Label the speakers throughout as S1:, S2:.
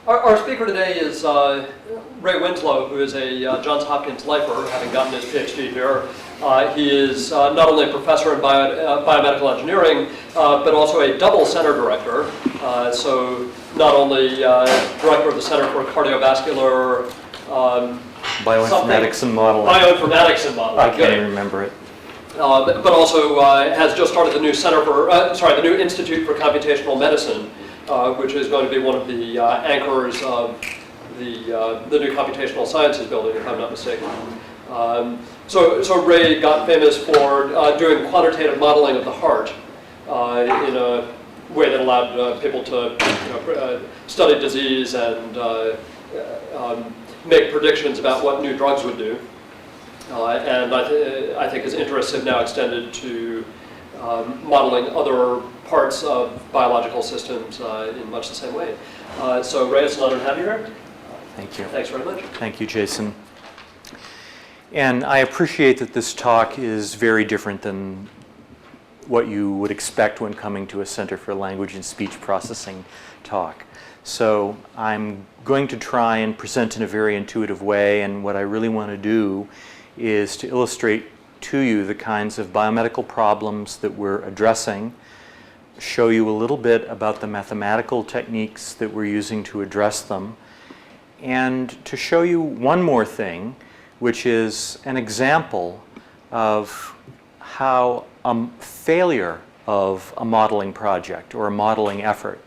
S1: Our speaker today is Ray Winslow, who is a Johns Hopkins lifer, having gotten his PhD here. He is not only a professor in biomedical engineering, but also a double center director. So not only director of the Center for Cardiovascular
S2: Bioinformatics and Modeling.
S1: Bioinformatics and Modeling.
S2: I can't even remember it.
S1: But also has just started the new Center for, the new Institute for Computational Medicine, which is going to be one of the anchors of the new computational sciences building, if I'm not mistaken. So Ray got famous for doing quantitative modeling of the heart in a way that allowed people to study disease and make predictions about what new drugs would do. And I think his interests have now extended to modeling other parts of biological systems in much the same way. So Ray, it's an honor to have you here.
S2: Thank you.
S1: Thanks very much.
S2: Thank you, Jason. And I appreciate that this talk is very different than what you would expect when coming to a Center for Language and Speech Processing talk. So I'm going to try and present in a very intuitive way, and what I really want to do is to illustrate to you the kinds of biomedical problems that we're addressing, show you a little bit about the mathematical techniques that we're using to address them, and to show you one more thing, which is an example of how a failure of a modeling project or a modeling effort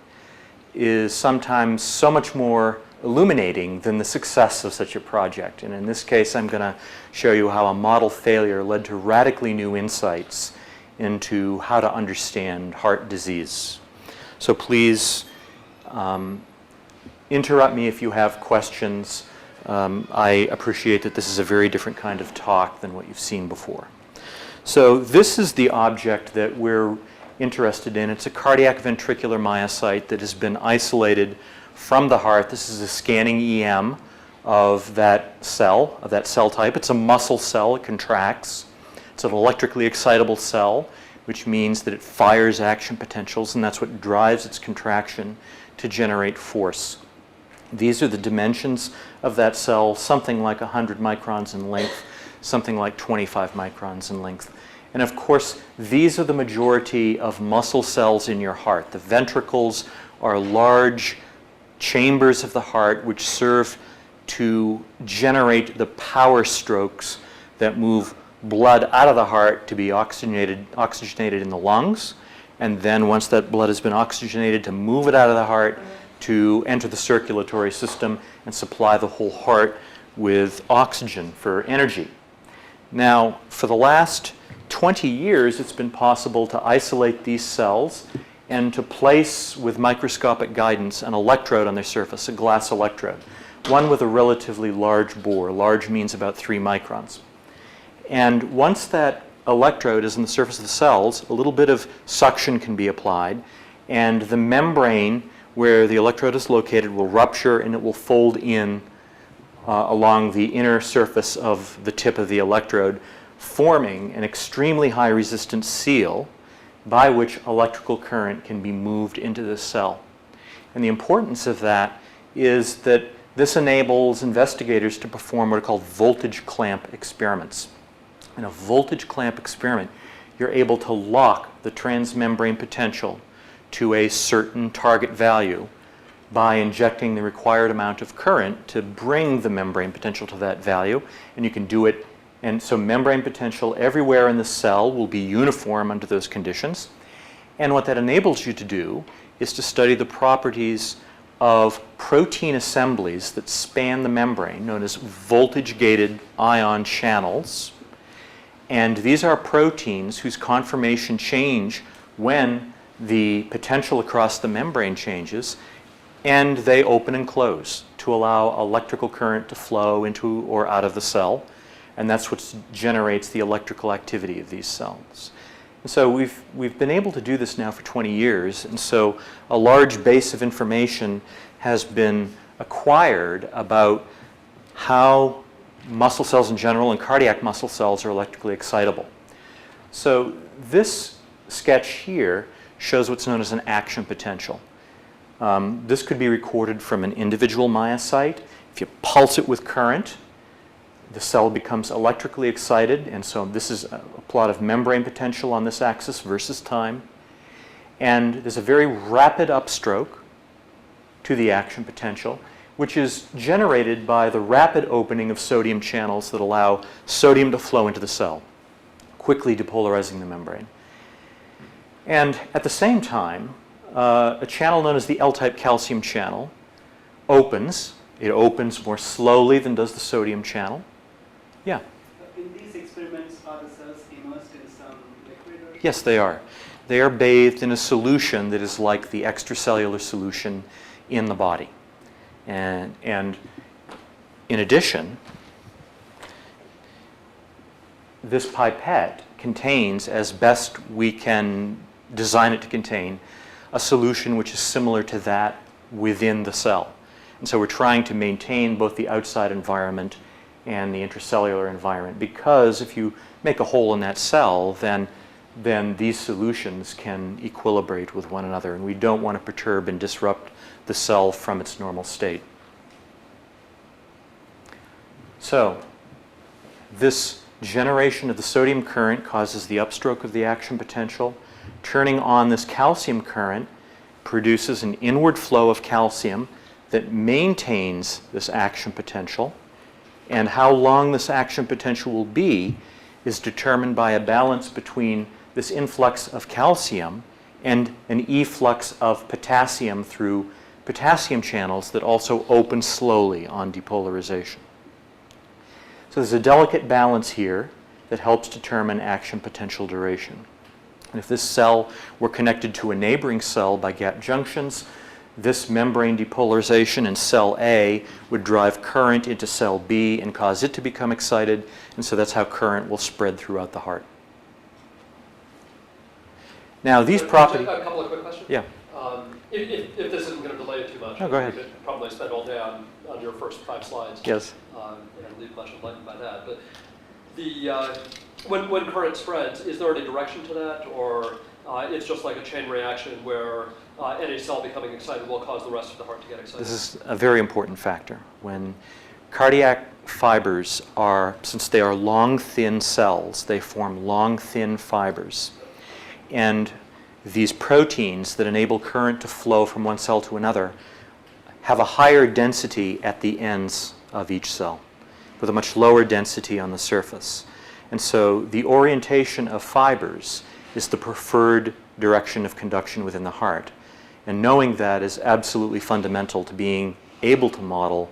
S2: is sometimes so much more illuminating than the success of such a project. And in this case, I'm going to show you how a model failure led to radically new insights into how to understand heart disease. So please interrupt me if you have questions. I appreciate that this is a very different kind of talk than what you've seen before. So this is the object that we're interested in. It's a cardiac ventricular myocyte that has been isolated from the heart. This is a scanning EM of that cell type. It's a muscle cell. It contracts. It's an electrically excitable cell, which means that it fires action potentials, and that's what drives its contraction to generate force. These are the dimensions of that cell, something like 100 microns in length, something like 25 microns in length. And of course, these are the majority of muscle cells in your heart. The ventricles are large chambers of the heart which serve to generate the power strokes that move blood out of the heart to be oxygenated in the lungs, and then once that blood has been oxygenated, to move it out of the heart to enter the circulatory system and supply the whole heart with oxygen for energy. Now, for the last 20 years, it's been possible to isolate these cells and to place with microscopic guidance an electrode on their surface, a glass electrode, one with a relatively large bore. Large means about 3 microns. And once that electrode is on the surface of the cells, a little bit of suction can be applied, and the membrane where the electrode is located will rupture and it will fold in along the inner surface of the tip of the electrode, forming an extremely high resistance seal by which electrical current can be moved into the cell. And the importance of that is that this enables investigators to perform what are called voltage clamp experiments. In a voltage clamp experiment, you're able to lock the transmembrane potential to a certain target value by injecting the required amount of current to bring the membrane potential to that value. And you can do it, and so membrane potential everywhere in the cell will be uniform under those conditions. And what that enables you to do is to study the properties of protein assemblies that span the membrane, known as voltage-gated ion channels. And these are proteins whose conformation change when the potential across the membrane changes, and they open and close to allow electrical current to flow into or out of the cell. And that's what generates the electrical activity of these cells. And so we've been able to do this now for 20 years, and so a large base of information has been acquired about how muscle cells in general and cardiac muscle cells are electrically excitable. So this sketch here shows what's known as an action potential. This could be recorded from an individual myocyte. If you pulse it with current, the cell becomes electrically excited, and so this is a plot of membrane potential on this axis versus time. And there's a very rapid upstroke to the action potential, which is generated by the rapid opening of sodium channels that allow sodium to flow into the cell, quickly depolarizing the membrane. And at the same time, a channel known as the L-type calcium channel opens. It opens more slowly than does the sodium channel. Yeah?
S3: In these experiments, are the cells immersed in some liquid? Or
S2: Yes, they are. They are bathed in a solution that is like the extracellular solution in the body. And in addition, this pipette contains, as best we can design it to contain, a solution which is similar to that within the cell. And so we're trying to maintain both the outside environment and the intracellular environment, because if you make a hole in that cell, then these solutions can equilibrate with one another, and we don't want to perturb and disrupt the cell from its normal state. So this generation of the sodium current causes the upstroke of the action potential. Turning on this calcium current produces an inward flow of calcium that maintains this action potential. And how long this action potential will be is determined by a balance between this influx of calcium and an efflux of potassium through potassium channels that also open slowly on depolarization. So there's a delicate balance here that helps determine action potential duration. And if this cell were connected to a neighboring cell by gap junctions, this membrane depolarization in cell A would drive current into cell B and cause it to become excited, and so that's how current will spread throughout the heart. Now these properties...
S1: A couple of quick questions?
S2: Yeah.
S1: If this isn't going to delay it too much,
S2: no, go ahead.
S1: we could probably spend all day on your first 5 slides.
S2: Yes.
S1: And leave much enlightened by that. But when current spreads, is there any direction to that, or it's just like a chain reaction where any cell becoming excited will cause the rest of the heart to get excited?
S2: This is a very important factor. When cardiac fibers are, since they are long, thin cells, they form long, thin fibers. And these proteins that enable current to flow from one cell to another have a higher density at the ends of each cell, with a much lower density on the surface. And so the orientation of fibers is the preferred direction of conduction within the heart. And knowing that is absolutely fundamental to being able to model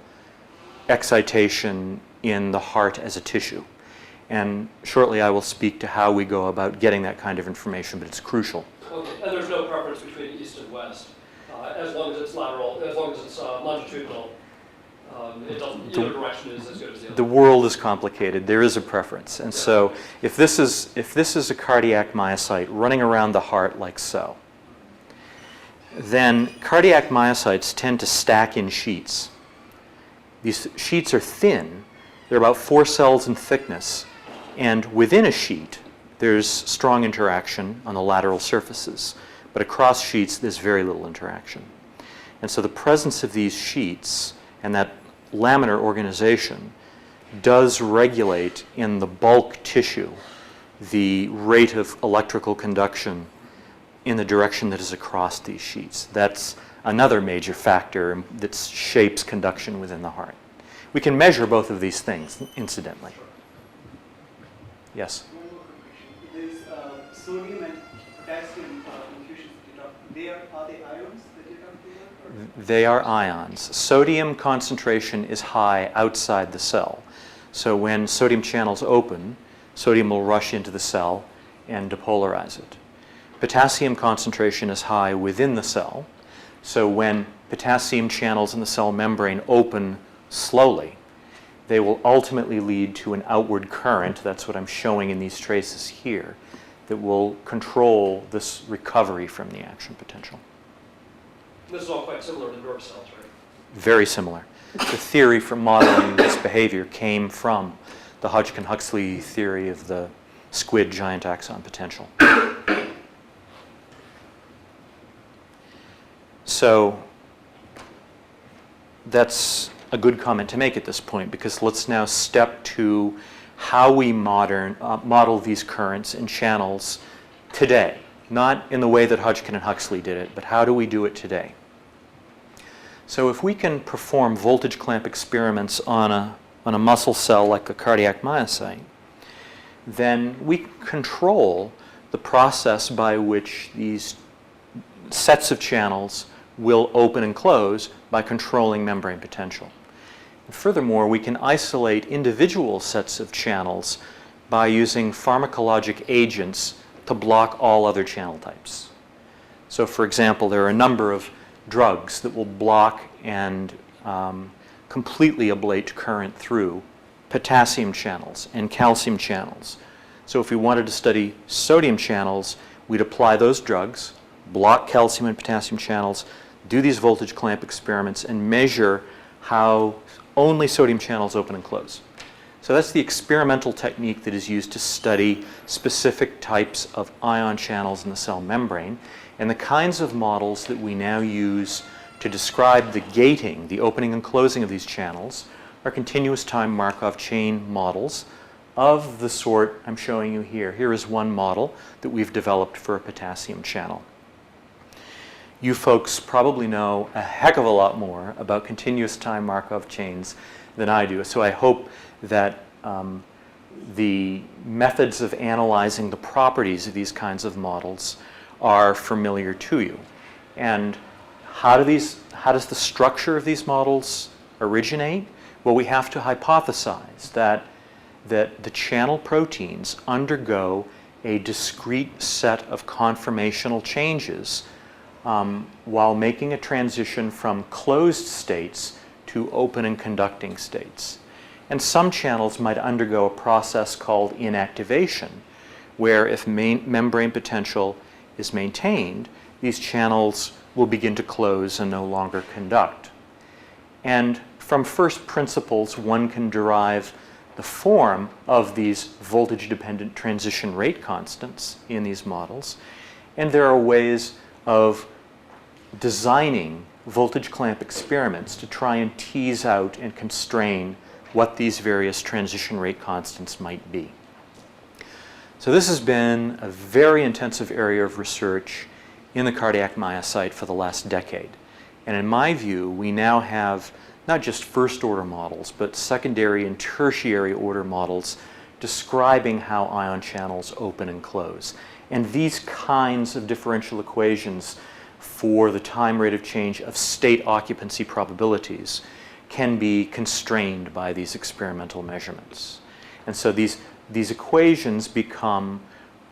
S2: excitation in the heart as a tissue. And shortly I will speak to how we go about getting that kind of information, but it's crucial.
S1: Okay, and there's no preference between east and west, as long as it's lateral, as long as it's longitudinal. It doesn't, either direction is as good as the other.
S2: The world is complicated. There is a preference. And so if this is a cardiac myocyte running around the heart like so, then cardiac myocytes tend to stack in sheets. These sheets are thin. They're about 4 cells in thickness. And within a sheet, there's strong interaction on the lateral surfaces. But across sheets, there's very little interaction. And so the presence of these sheets and that laminar organization does regulate in the bulk tissue the rate of electrical conduction in the direction that is across these sheets. That's another major factor that shapes conduction within the heart. We can measure both of these things, incidentally. Yes?
S3: one more question. These sodium and potassium infusions that you talked, are they ions that you're talking about?
S2: They are ions. Sodium concentration is high outside the cell. So when sodium channels open, sodium will rush into the cell and depolarize it. Potassium concentration is high within the cell. So when potassium channels in the cell membrane open slowly, they will ultimately lead to an outward current, that's what I'm showing in these traces here, that will control this recovery from the action potential.
S1: This is all quite similar to nerve cells, right?
S2: Very similar. The theory for modeling this behavior came from the Hodgkin-Huxley theory of the squid giant axon potential. So that's a good comment to make at this point, because let's now step to how we model these currents and channels today. Not in the way that Hodgkin and Huxley did it, but how do we do it today? So if we can perform voltage clamp experiments on a muscle cell like a cardiac myocyte, then we control the process by which these sets of channels will open and close by controlling membrane potential. And furthermore, we can isolate individual sets of channels by using pharmacologic agents to block all other channel types. So for example, there are a number of drugs that will block and completely ablate current through potassium channels and calcium channels. So if we wanted to study sodium channels, we'd apply those drugs, block calcium and potassium channels, do these voltage clamp experiments, and measure how only sodium channels open and close. So that's the experimental technique that is used to study specific types of ion channels in the cell membrane, and the kinds of models that we now use to describe the gating, the opening and closing of these channels, are continuous time Markov chain models of the sort I'm showing you here. Here is one model that we've developed for a potassium channel. You folks probably know a heck of a lot more about continuous time Markov chains than I do, so I hope that the methods of analyzing the properties of these kinds of models are familiar to you. And how does the structure of these models originate? Well, we have to hypothesize that the channel proteins undergo a discrete set of conformational changes while making a transition from closed states to open and conducting states. And some channels might undergo a process called inactivation, where if membrane potential is maintained, these channels will begin to close and no longer conduct. And from first principles, one can derive the form of these voltage-dependent transition rate constants in these models. And there are ways of designing voltage clamp experiments to try and tease out and constrain what these various transition rate constants might be. So this has been a very intensive area of research in the cardiac myocyte for the last decade. And in my view, we now have not just first order models, but secondary and tertiary order models describing how ion channels open and close. And these kinds of differential equations for the time rate of change of state occupancy probabilities can be constrained by these experimental measurements. And so these equations become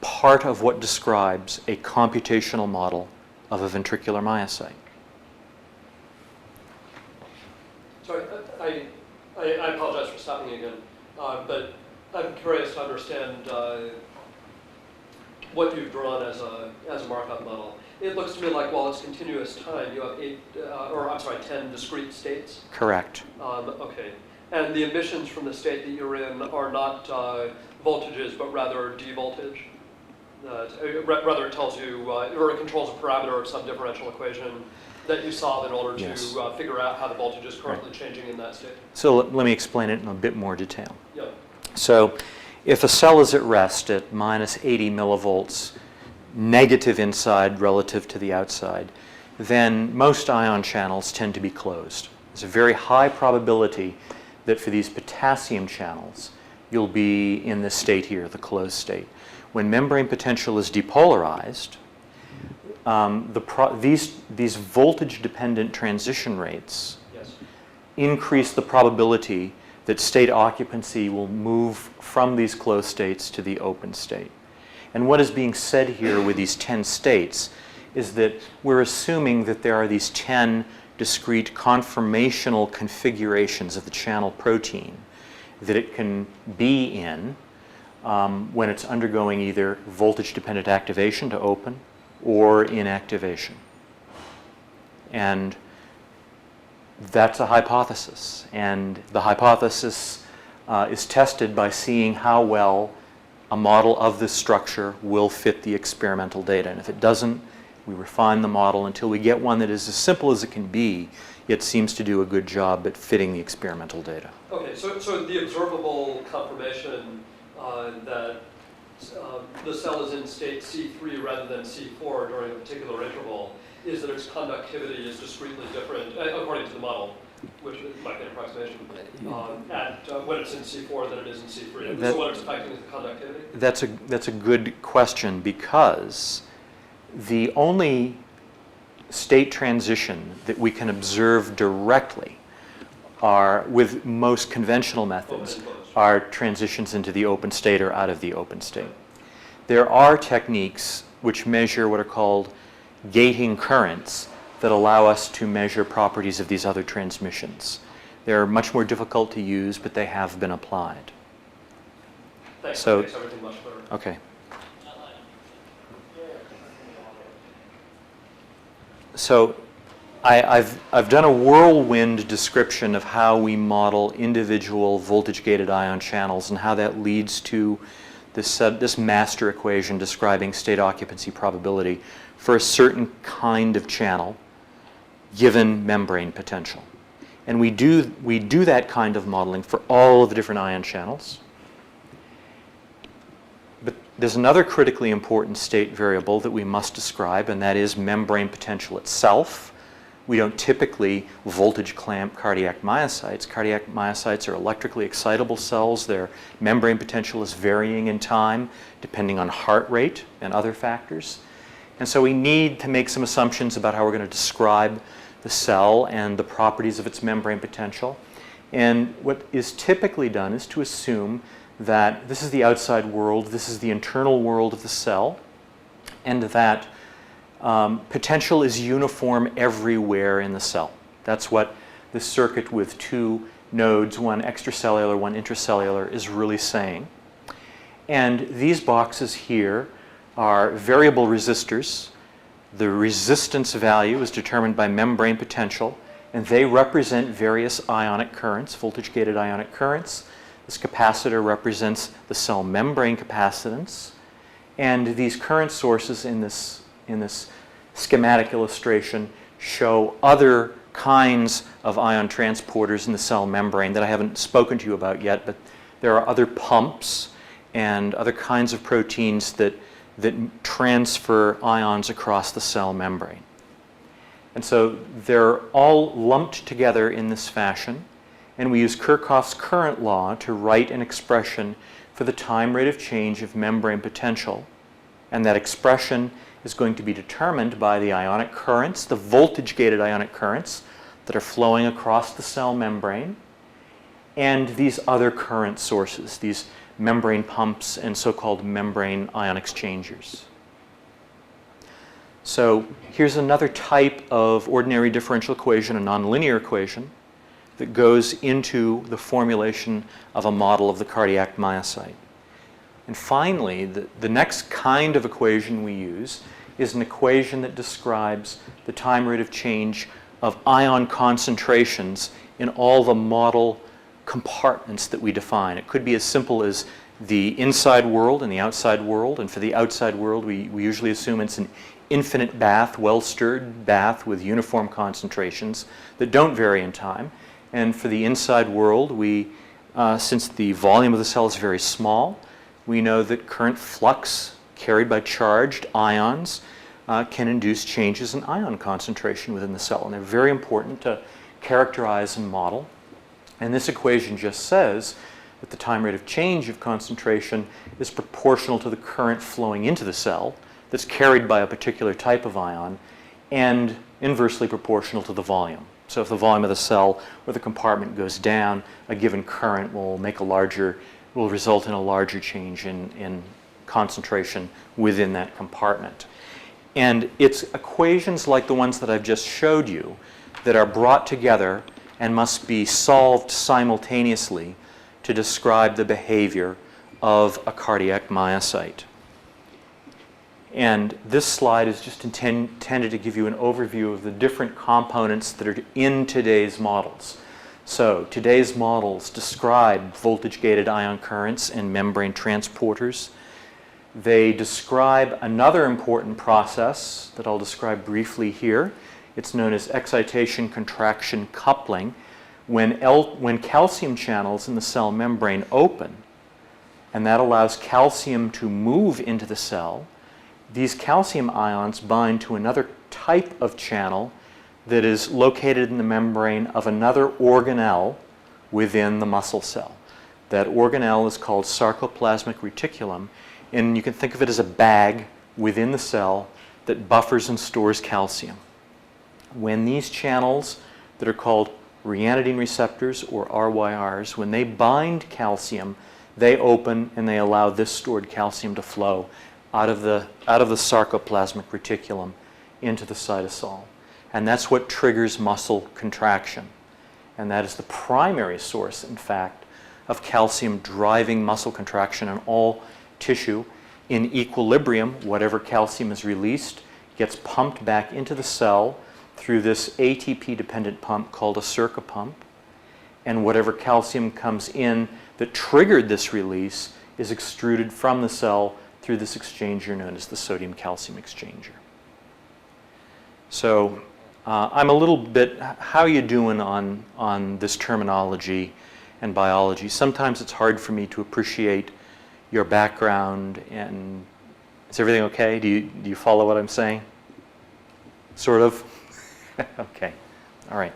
S2: part of what describes a computational model of a ventricular myocyte.
S1: Sorry, I apologize for stopping you again, but I'm curious to understand what you've drawn as a Markov model. It looks to me like while it's continuous time, you have 10 discrete states.
S2: Correct.
S1: Okay. And the emissions from the state that you're in are not voltages, but rather devoltage. Rather, it tells you, or it controls a parameter of some differential equation that you solve in order to figure out how the voltage is currently changing in that state.
S2: So let me explain it in a bit more detail.
S1: Yeah.
S2: So if a cell is at rest at minus 80 millivolts, negative inside relative to the outside, then most ion channels tend to be closed. There's a very high probability that for these potassium channels, you'll be in this state here, the closed state. When membrane potential is depolarized, these voltage-dependent transition rates increase the probability that state occupancy will move from these closed states to the open state. And what is being said here with these 10 states is that we're assuming that there are these 10 discrete conformational configurations of the channel protein that it can be in when it's undergoing either voltage-dependent activation to open or inactivation. And that's a hypothesis. And the hypothesis is tested by seeing how well a model of this structure will fit the experimental data. And if it doesn't We refine the model until we get one that is as simple as it can be, yet seems to do a good job at fitting the experimental data.
S1: Okay, so the observable confirmation that the cell is in state C3 rather than C4 during a particular interval is that its conductivity is discretely different, according to the model, which might be an approximation, when it's in C4 than it is in C3. So what it's affecting is the conductivity?
S2: That's a good question, because the only state transition that we can observe directly are, with most conventional methods, are transitions into the open state or out of the open state. There are techniques which measure what are called gating currents that allow us to measure properties of these other transmissions. They're much more difficult to use, but they have been applied.
S1: Thanks.
S2: So,
S1: makes everything much clearer.
S2: okay. So I've done a whirlwind description of how we model individual voltage-gated ion channels and how that leads to this master equation describing state occupancy probability for a certain kind of channel given membrane potential. And we do that kind of modeling for all of the different ion channels. But there's another critically important state variable that we must describe, and that is membrane potential itself. We don't typically voltage clamp cardiac myocytes. Cardiac myocytes are electrically excitable cells. Their membrane potential is varying in time depending on heart rate and other factors. And so we need to make some assumptions about how we're going to describe the cell and the properties of its membrane potential. And what is typically done is to assume that this is the outside world, this is the internal world of the cell, and that potential is uniform everywhere in the cell. That's what the circuit with two nodes, one extracellular, one intracellular, is really saying. And these boxes here are variable resistors. The resistance value is determined by membrane potential, and they represent various ionic currents, voltage-gated ionic currents. This capacitor represents the cell membrane capacitance, and these current sources in this schematic illustration show other kinds of ion transporters in the cell membrane that I haven't spoken to you about yet, but there are other pumps and other kinds of proteins that transfer ions across the cell membrane. And so they're all lumped together in this fashion, and we use Kirchhoff's current law to write an expression for the time rate of change of membrane potential, and that expression is going to be determined by the ionic currents, the voltage-gated ionic currents that are flowing across the cell membrane, and these other current sources, these membrane pumps and so-called membrane ion exchangers. So here's another type of ordinary differential equation, a nonlinear equation, that goes into the formulation of a model of the cardiac myocyte. And finally, the next kind of equation we use is an equation that describes the time rate of change of ion concentrations in all the model compartments that we define. It could be as simple as the inside world and the outside world, and for the outside world we usually assume it's an infinite bath, well-stirred bath with uniform concentrations that don't vary in time. And for the inside world, since the volume of the cell is very small, we know that current flux carried by charged ions can induce changes in ion concentration within the cell, and they're very important to characterize and model. And this equation just says that the time rate of change of concentration is proportional to the current flowing into the cell that's carried by a particular type of ion, and inversely proportional to the volume. So if the volume of the cell or the compartment goes down, a given current will result in a larger change in concentration within that compartment. And it's equations like the ones that I've just showed you that are brought together and must be solved simultaneously to describe the behavior of a cardiac myocyte. And this slide is just intended to give you an overview of the different components that are in today's models. So today's models describe voltage-gated ion currents and membrane transporters. They describe another important process that I'll describe briefly here. It's known as excitation-contraction coupling. When calcium channels in the cell membrane open, and that allows calcium to move into the cell, these calcium ions bind to another type of channel that is located in the membrane of another organelle within the muscle cell. That organelle is called sarcoplasmic reticulum, and you can think of it as a bag within the cell that buffers and stores calcium. When these channels that are called ryanodine receptors, or RyRs, when they bind calcium, they open and they allow this stored calcium to flow out of the sarcoplasmic reticulum into the cytosol. And that's what triggers muscle contraction. And that is the primary source, in fact, of calcium driving muscle contraction in all tissue. In equilibrium, whatever calcium is released gets pumped back into the cell through this ATP-dependent pump called a Circ pump. And whatever calcium comes in that triggered this release is extruded from the cell through this exchanger known as the sodium-calcium exchanger. So I'm a little bit, how are you doing on this terminology and biology? Sometimes it's hard for me to appreciate your background, and is everything okay? Do you follow what I'm saying? Sort of? Okay, all right.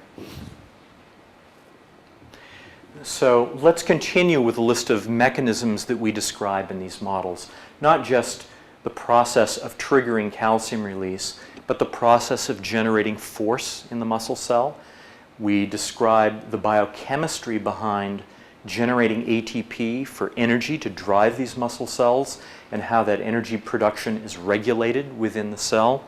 S2: So let's continue with a list of mechanisms that we describe in these models. Not just the process of triggering calcium release, but the process of generating force in the muscle cell. We describe the biochemistry behind generating ATP for energy to drive these muscle cells and how that energy production is regulated within the cell.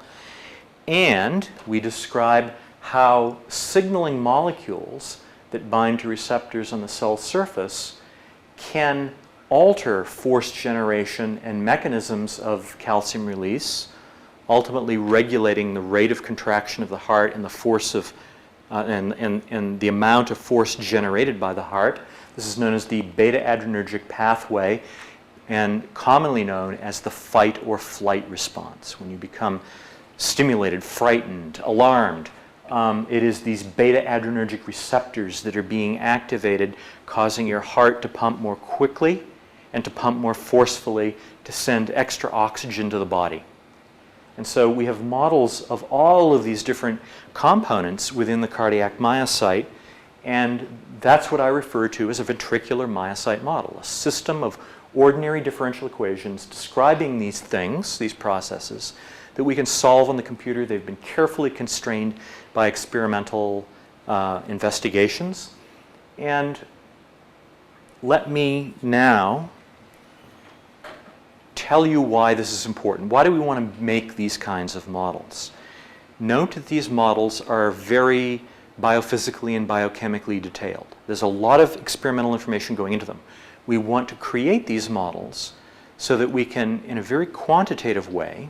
S2: And we describe how signaling molecules that bind to receptors on the cell surface can alter force generation and mechanisms of calcium release, ultimately regulating the rate of contraction of the heart and the force of and the amount of force generated by the heart. This is known as the beta-adrenergic pathway, and commonly known as the fight or flight response. When you become stimulated, frightened, alarmed, it is these beta-adrenergic receptors that are being activated, causing your heart to pump more quickly and to pump more forcefully to send extra oxygen to the body. And so we have models of all of these different components within the cardiac myocyte, and that's what I refer to as a ventricular myocyte model, a system of ordinary differential equations describing these things, these processes, that we can solve on the computer. They've been carefully constrained by experimental investigations. And let me now tell you why this is important. Why do we want to make these kinds of models? Note that these models are very biophysically and biochemically detailed. There's a lot of experimental information going into them. We want to create these models so that we can, in a very quantitative way,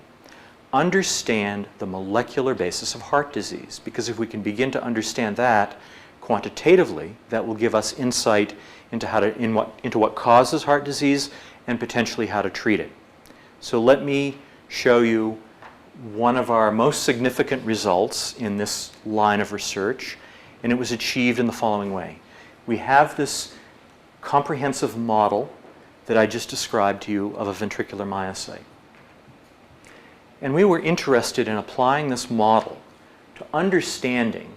S2: understand the molecular basis of heart disease. Because if we can begin to understand that quantitatively, that will give us insight into into what causes heart disease and potentially how to treat it. So let me show you one of our most significant results in this line of research, and it was achieved in the following way. We have this comprehensive model that I just described to you of a ventricular myocyte. And we were interested in applying this model to understanding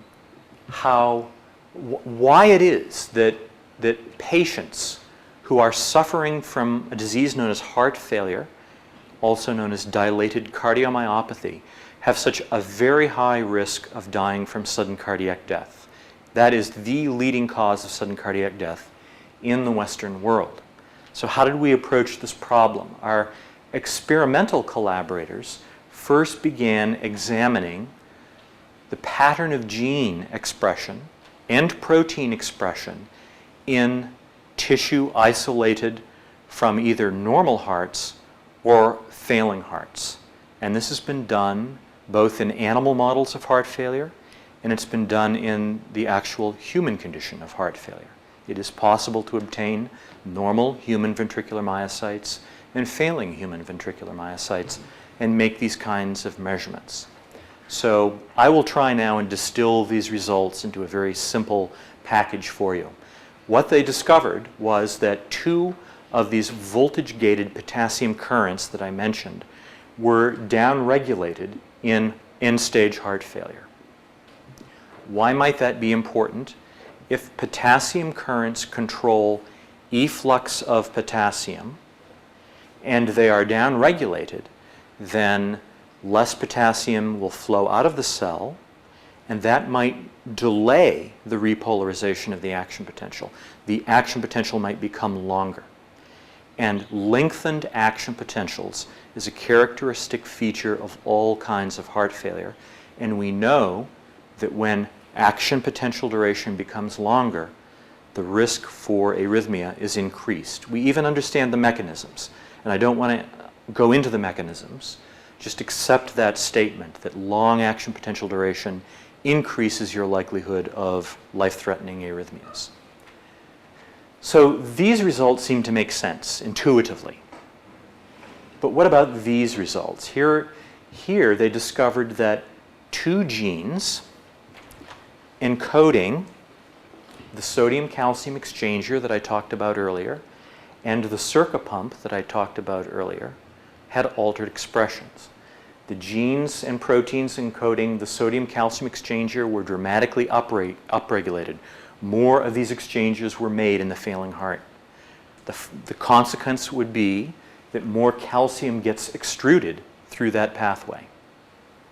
S2: why it is that patients who are suffering from a disease known as heart failure, also known as dilated cardiomyopathy, have such a very high risk of dying from sudden cardiac death. That is the leading cause of sudden cardiac death in the Western world. So how did we approach this problem? Our experimental collaborators first began examining the pattern of gene expression and protein expression in tissue isolated from either normal hearts or failing hearts. And this has been done both in animal models of heart failure, and it's been done in the actual human condition of heart failure. It is possible to obtain normal human ventricular myocytes and failing human ventricular myocytes and make these kinds of measurements. So I will try now and distill these results into a very simple package for you. What they discovered was that 2 of these voltage-gated potassium currents that I mentioned were downregulated in end-stage heart failure. Why might that be important? If potassium currents control efflux of potassium and they are downregulated, then less potassium will flow out of the cell, and that might delay the repolarization of the action potential. The action potential might become longer. And lengthened action potentials is a characteristic feature of all kinds of heart failure. And we know that when action potential duration becomes longer, the risk for arrhythmia is increased. We even understand the mechanisms. And I don't want to go into the mechanisms. Just accept that statement that long action potential duration increases your likelihood of life-threatening arrhythmias. So these results seem to make sense intuitively. But what about these results? Here they discovered that 2 genes encoding the sodium-calcium exchanger that I talked about earlier and the Circ pump that I talked about earlier had altered expressions. The genes and proteins encoding the sodium-calcium exchanger were dramatically upregulated. More of these exchanges were made in the failing heart. The consequence would be that more calcium gets extruded through that pathway,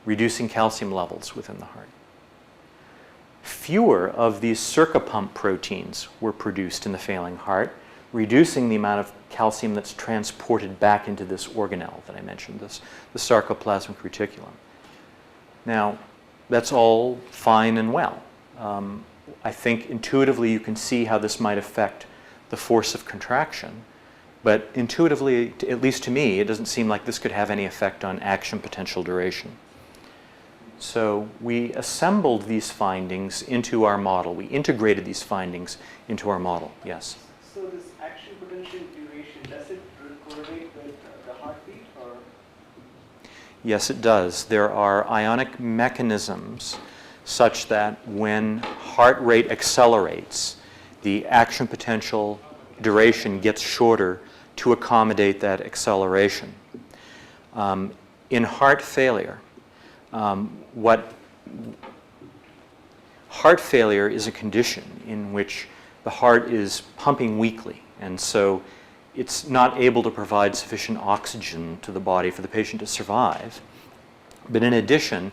S2: reducing calcium levels within the heart. Fewer of these Circ pump proteins were produced in the failing heart, reducing the amount of calcium that's transported back into this organelle that I mentioned, the sarcoplasmic reticulum. Now, that's all fine and well. I think intuitively you can see how this might affect the force of contraction, but intuitively, at least to me, it doesn't seem like this could have any effect on action potential duration. So we assembled these findings into our model. We integrated these findings into our model. Yes?
S3: So this action potential duration, does it correlate with the heartbeat, or?
S2: Yes, it does. There are ionic mechanisms such that when heart rate accelerates, the action potential duration gets shorter to accommodate that acceleration. In heart failure, heart failure is a condition in which the heart is pumping weakly, and so it's not able to provide sufficient oxygen to the body for the patient to survive. But in addition,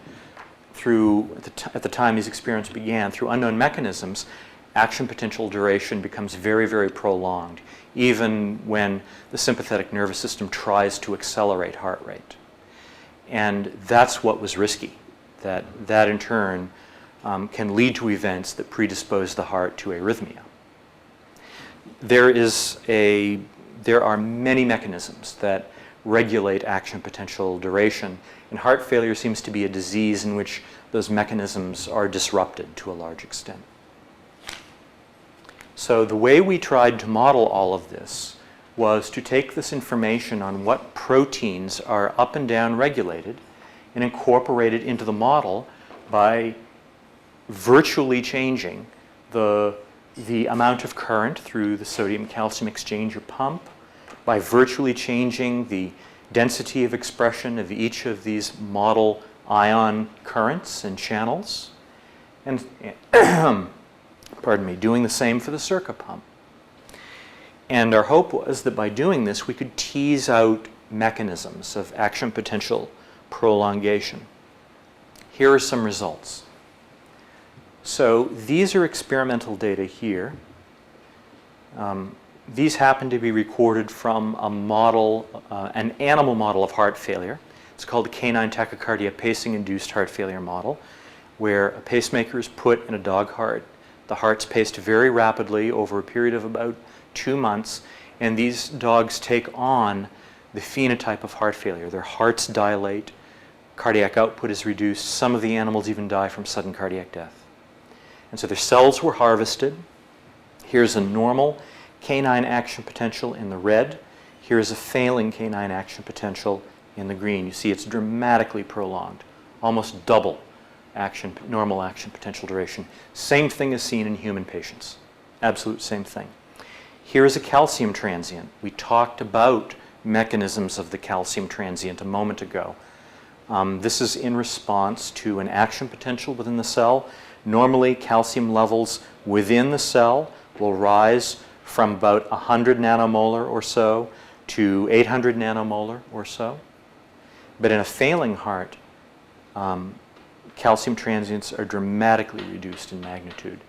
S2: at the time these experiments began, through unknown mechanisms, action potential duration becomes very, very prolonged, even when the sympathetic nervous system tries to accelerate heart rate. And that's what was risky, that in turn can lead to events that predispose the heart to arrhythmia. There are many mechanisms that regulate action potential duration, and heart failure seems to be a disease in which those mechanisms are disrupted to a large extent. So the way we tried to model all of this was to take this information on what proteins are up and down regulated and incorporate it into the model by virtually changing the amount of current through the sodium-calcium exchanger pump, by virtually changing the density of expression of each of these model ion currents and channels, and pardon me, doing the same for the Circ pump. And our hope was that by doing this, we could tease out mechanisms of action potential prolongation. Here are some results. So these are experimental data here. These happen to be recorded from a model, an animal model of heart failure. It's called the canine tachycardia pacing-induced heart failure model, where a pacemaker is put in a dog heart. The heart's paced very rapidly over a period of about 2 months, and these dogs take on the phenotype of heart failure. Their hearts dilate, cardiac output is reduced, some of the animals even die from sudden cardiac death. And so their cells were harvested. Here's a normal canine action potential in the red. Here's a failing K9 action potential in the green. You see it's dramatically prolonged, almost double normal action potential duration. Same thing is seen in human patients. Absolute same thing. Here is a calcium transient. We talked about mechanisms of the calcium transient a moment ago. This is in response to an action potential within the cell. Normally, calcium levels within the cell will rise from about 100 nanomolar or so to 800 nanomolar or so. But in a failing heart, calcium transients are dramatically reduced in magnitude.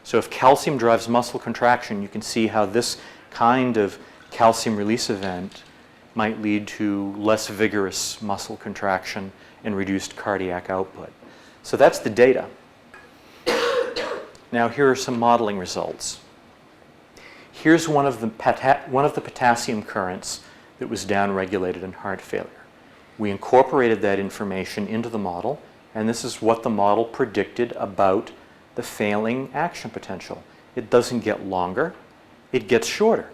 S2: So if calcium drives muscle contraction, you can see how this kind of calcium release event might lead to less vigorous muscle contraction and reduced cardiac output. So that's the data. Now here are some modeling results. Here's one of the potassium currents that was downregulated in heart failure. We incorporated that information into the model, and this is what the model predicted about the failing action potential. It doesn't get longer, it gets shorter.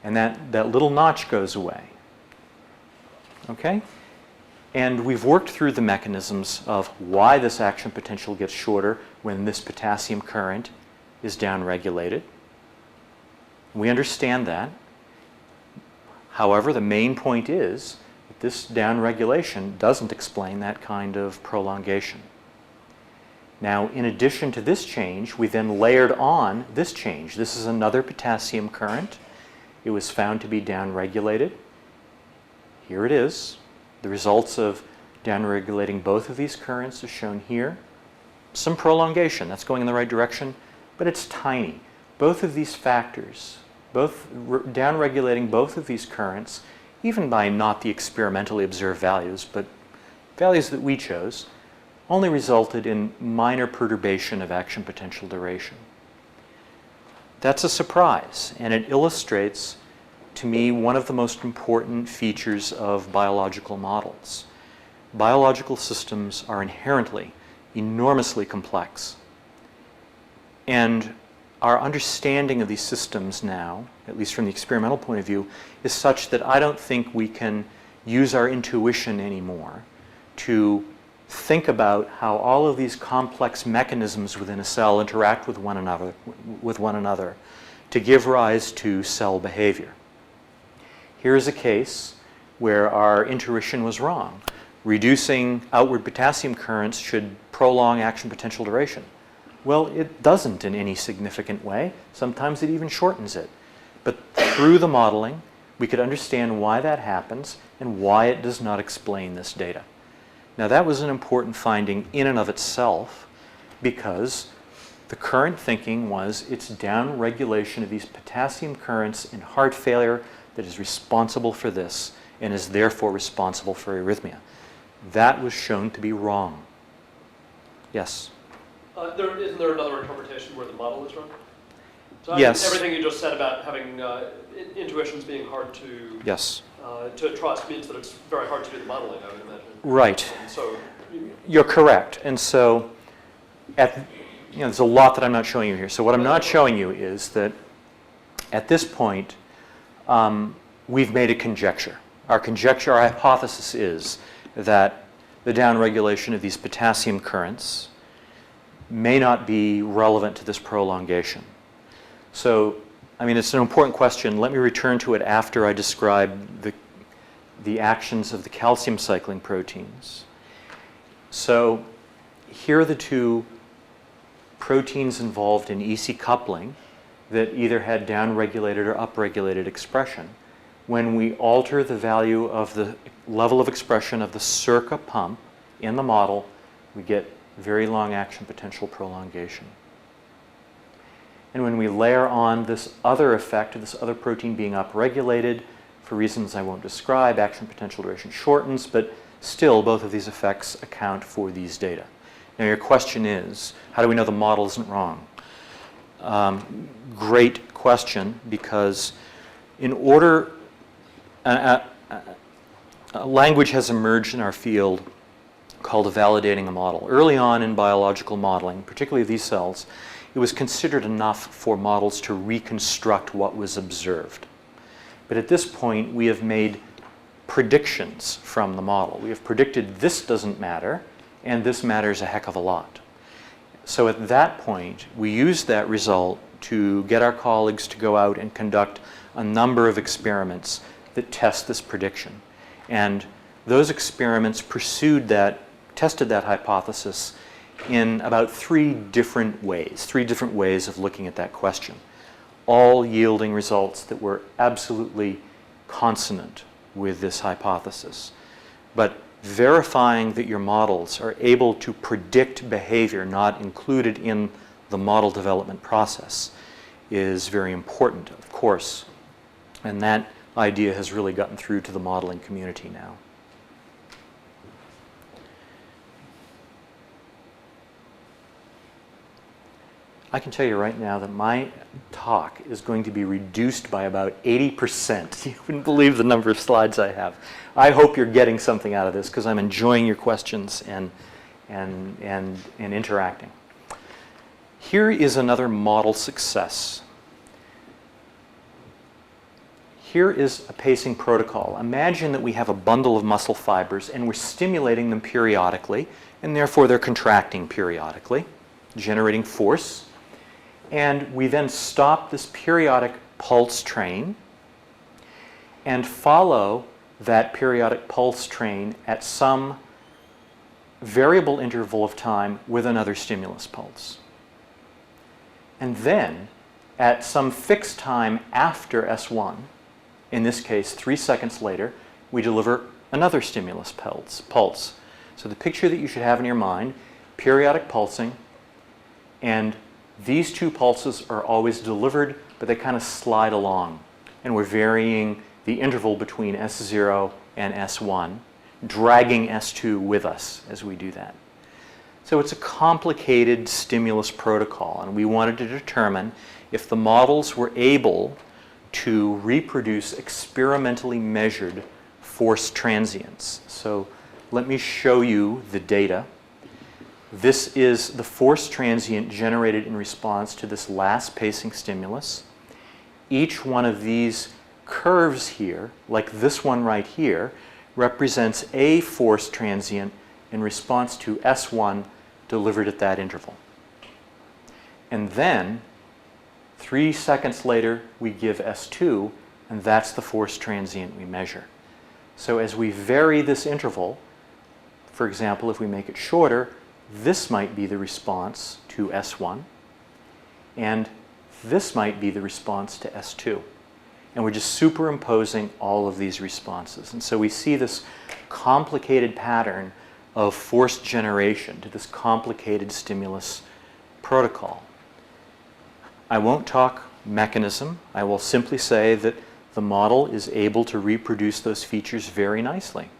S2: And that little notch goes away. Okay? And we've worked through the mechanisms of why this action potential gets shorter when this potassium current is downregulated. We understand that. However, the main point is that this downregulation doesn't explain that kind of prolongation. Now, in addition to this change, we then layered on this change. This is another potassium current. It was found to be downregulated. Here it is. The results of downregulating both of these currents are shown here. Some prolongation, that's going in the right direction, but it's tiny. Both of these factors, downregulating both of these currents, even by not the experimentally observed values, but values that we chose, only resulted in minor perturbation of action potential duration. That's a surprise, and it illustrates, to me, one of the most important features of biological models. Biological systems are inherently enormously complex. And our understanding of these systems now, at least from the experimental point of view, is such that I don't think we can use our intuition anymore to think about how all of these complex mechanisms within a cell interact with one another to give rise to cell behavior. Here's a case where our intuition was wrong. Reducing outward potassium currents should prolong action potential duration. Well, it doesn't in any significant way. Sometimes it even shortens it. But through the modeling, we could understand why that happens and why it does not explain this data. Now, that was an important finding in and of itself, because the current thinking was it's downregulation of these potassium currents in heart failure that is responsible for this and is therefore responsible for arrhythmia. That was shown to be wrong. Yes?
S1: Isn't there another interpretation where the model is wrong? So
S2: yes.
S1: Everything you just said about having intuitions being hard to to trust means that it's very hard to do the modeling, I would imagine.
S2: Right.
S1: And so
S2: you're correct. And so there's a lot that I'm not showing you here. So what I'm not showing you is that at this point, we've made a conjecture. Our hypothesis is that the downregulation of these potassium currents may not be relevant to this prolongation. So, it's an important question. Let me return to it after I describe the actions of the calcium cycling proteins. So, here are the two proteins involved in EC coupling that either had downregulated or upregulated expression. When we alter the value of the level of expression of the Circ pump in the model, we get very long action potential prolongation. And when we layer on this other effect of this other protein being upregulated, for reasons I won't describe, action potential duration shortens, but still both of these effects account for these data. Now your question is, how do we know the model isn't wrong? Great question, because in order, a language has emerged in our field called validating a model. Early on in biological modeling, particularly of these cells, it was considered enough for models to reconstruct what was observed. But at this point, we have made predictions from the model. We have predicted this doesn't matter, and this matters a heck of a lot. So at that point, we used that result to get our colleagues to go out and conduct a number of experiments that test this prediction. And those experiments tested that hypothesis in about three different ways of looking at that question, all yielding results that were absolutely consonant with this hypothesis. But verifying that your models are able to predict behavior not included in the model development process is very important, of course. And that idea has really gotten through to the modeling community now. I can tell you right now that my talk is going to be reduced by about 80%. You wouldn't believe the number of slides I have. I hope you're getting something out of this because I'm enjoying your questions and interacting. Here is another model success. Here is a pacing protocol. Imagine that we have a bundle of muscle fibers and we're stimulating them periodically, and therefore they're contracting periodically, generating force. And we then stop this periodic pulse train and follow that periodic pulse train at some variable interval of time with another stimulus pulse. And then, at some fixed time after S1, in this case 3 seconds later, we deliver another stimulus pulse. So the picture that you should have in your mind, periodic pulsing, and these two pulses are always delivered, but they kind of slide along. And we're varying the interval between S0 and S1, dragging S2 with us as we do that. So it's a complicated stimulus protocol, and we wanted to determine if the models were able to reproduce experimentally measured force transients. So let me show you the data. This is the force transient generated in response to this last pacing stimulus. Each one of these curves here, like this one right here, represents a force transient in response to S1 delivered at that interval. And then, 3 seconds later, we give S2, and that's the force transient we measure. So as we vary this interval, for example, if we make it shorter, this might be the response to S1, and this might be the response to S2. And we're just superimposing all of these responses. And so we see this complicated pattern of force generation to this complicated stimulus protocol. I won't talk mechanism. I will simply say that the model is able to reproduce those features very nicely,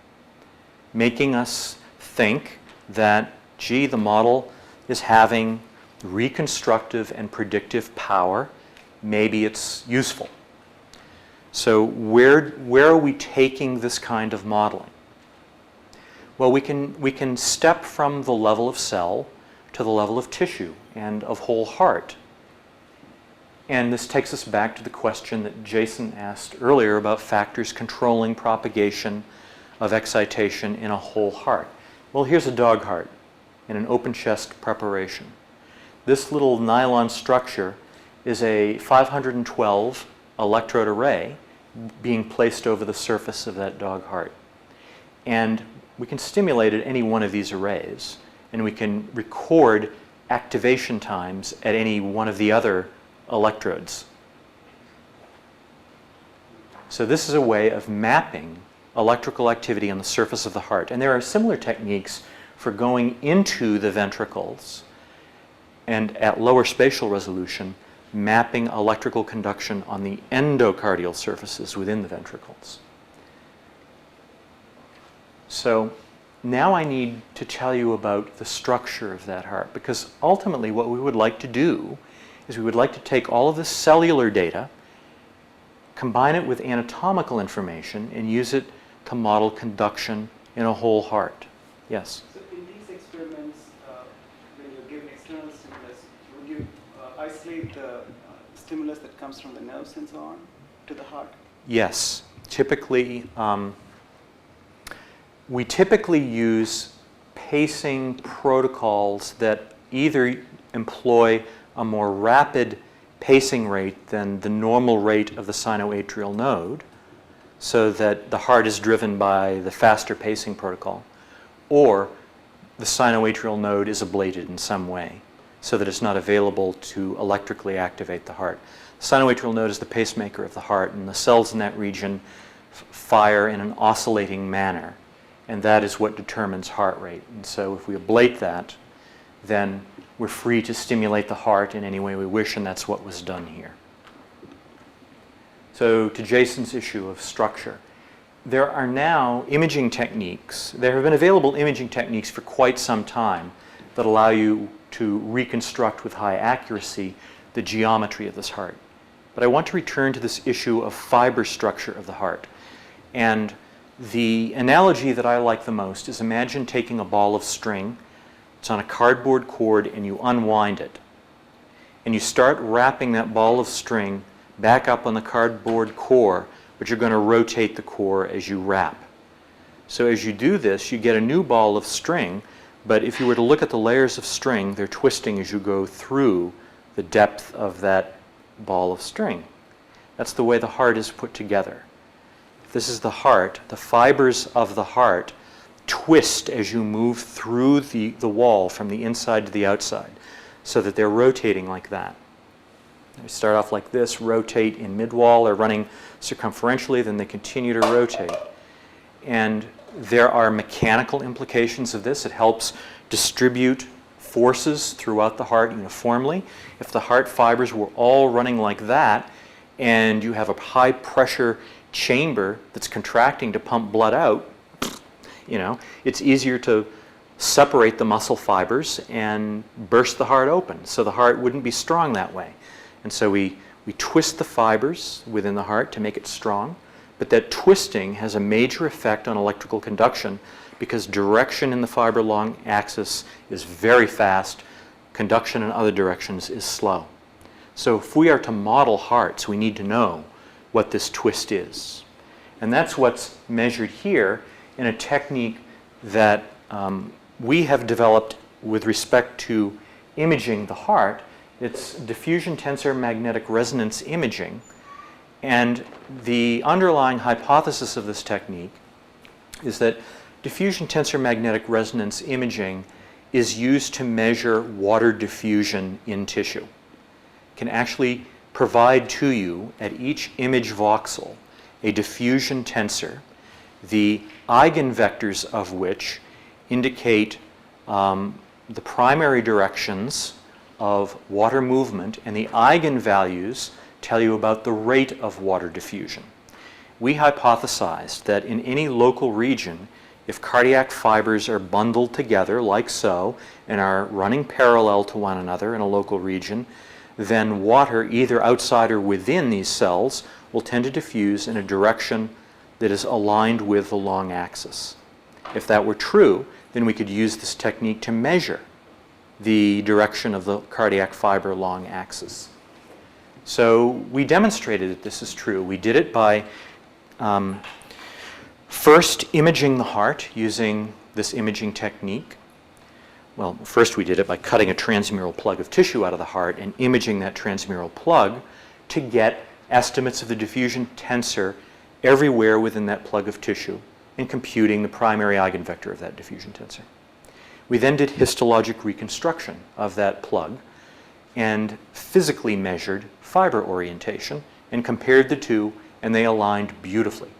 S2: making us think that, gee, the model is having reconstructive and predictive power. Maybe it's useful. So where are we taking this kind of modeling? Well, we can step from the level of cell to the level of tissue and of whole heart. And this takes us back to the question that Jason asked earlier about factors controlling propagation of excitation in a whole heart. Well, here's a dog heart in an open chest preparation. This little nylon structure is a 512 electrode array being placed over the surface of that dog heart. And we can stimulate at any one of these arrays, and we can record activation times at any one of the other electrodes. So this is a way of mapping electrical activity on the surface of the heart. And there are similar techniques for going into the ventricles and at lower spatial resolution, mapping electrical conduction on the endocardial surfaces within the ventricles. So now I need to tell you about the structure of that heart, because ultimately what we would like to do is we would like to take all of this cellular data, combine it with anatomical information, and use it to model conduction in a whole heart. Yes?
S3: So in these experiments, when you give an external stimulus, would you isolate the stimulus that comes from the nerves and so on to the heart?
S2: Yes. Typically, we typically use pacing protocols that either employ a more rapid pacing rate than the normal rate of the sinoatrial node, so that the heart is driven by the faster pacing protocol, or the sinoatrial node is ablated in some way so that it's not available to electrically activate the heart. The sinoatrial node is the pacemaker of the heart, and the cells in that region fire in an oscillating manner, and that is what determines heart rate. And so if we ablate that, then we're free to stimulate the heart in any way we wish, and that's what was done here. So to Jason's issue of structure, there are now imaging techniques. There have been available imaging techniques for quite some time that allow you to reconstruct with high accuracy the geometry of this heart. But I want to return to this issue of fiber structure of the heart. And the analogy that I like the most is, imagine taking a ball of string. It's on a cardboard cord, and you unwind it. And you start wrapping that ball of string back up on the cardboard core, but you're going to rotate the core as you wrap. So as you do this, you get a new ball of string, but if you were to look at the layers of string, they're twisting as you go through the depth of that ball of string. That's the way the heart is put together. If this is the heart, the fibers of the heart twist as you move through the wall from the inside to the outside, so that they're rotating like that. They start off like this, rotate in mid-wall or running circumferentially, then they continue to rotate. And there are mechanical implications of this. It helps distribute forces throughout the heart uniformly. If the heart fibers were all running like that, and you have a high pressure chamber that's contracting to pump blood out, it's easier to separate the muscle fibers and burst the heart open. So the heart wouldn't be strong that way. And so we twist the fibers within the heart to make it strong. But that twisting has a major effect on electrical conduction, because direction in the fiber long axis is very fast. Conduction in other directions is slow. So if we are to model hearts, we need to know what this twist is. And that's what's measured here in a technique that we have developed with respect to imaging the heart. It's diffusion tensor magnetic resonance imaging. And the underlying hypothesis of this technique is that diffusion tensor magnetic resonance imaging is used to measure water diffusion in tissue. It can actually provide to you at each image voxel a diffusion tensor, the eigenvectors of which indicate the primary directions of water movement, and the eigenvalues tell you about the rate of water diffusion. We hypothesized that in any local region, if cardiac fibers are bundled together like so and are running parallel to one another in a local region, then water either outside or within these cells will tend to diffuse in a direction that is aligned with the long axis. If that were true, then we could use this technique to measure the direction of the cardiac fiber long axis. So we demonstrated that this is true. We did it by first imaging the heart using this imaging technique. Well, first we did it by cutting a transmural plug of tissue out of the heart and imaging that transmural plug to get estimates of the diffusion tensor everywhere within that plug of tissue and computing the primary eigenvector of that diffusion tensor. We then did histologic reconstruction of that plug and physically measured fiber orientation and compared the two, and they aligned beautifully.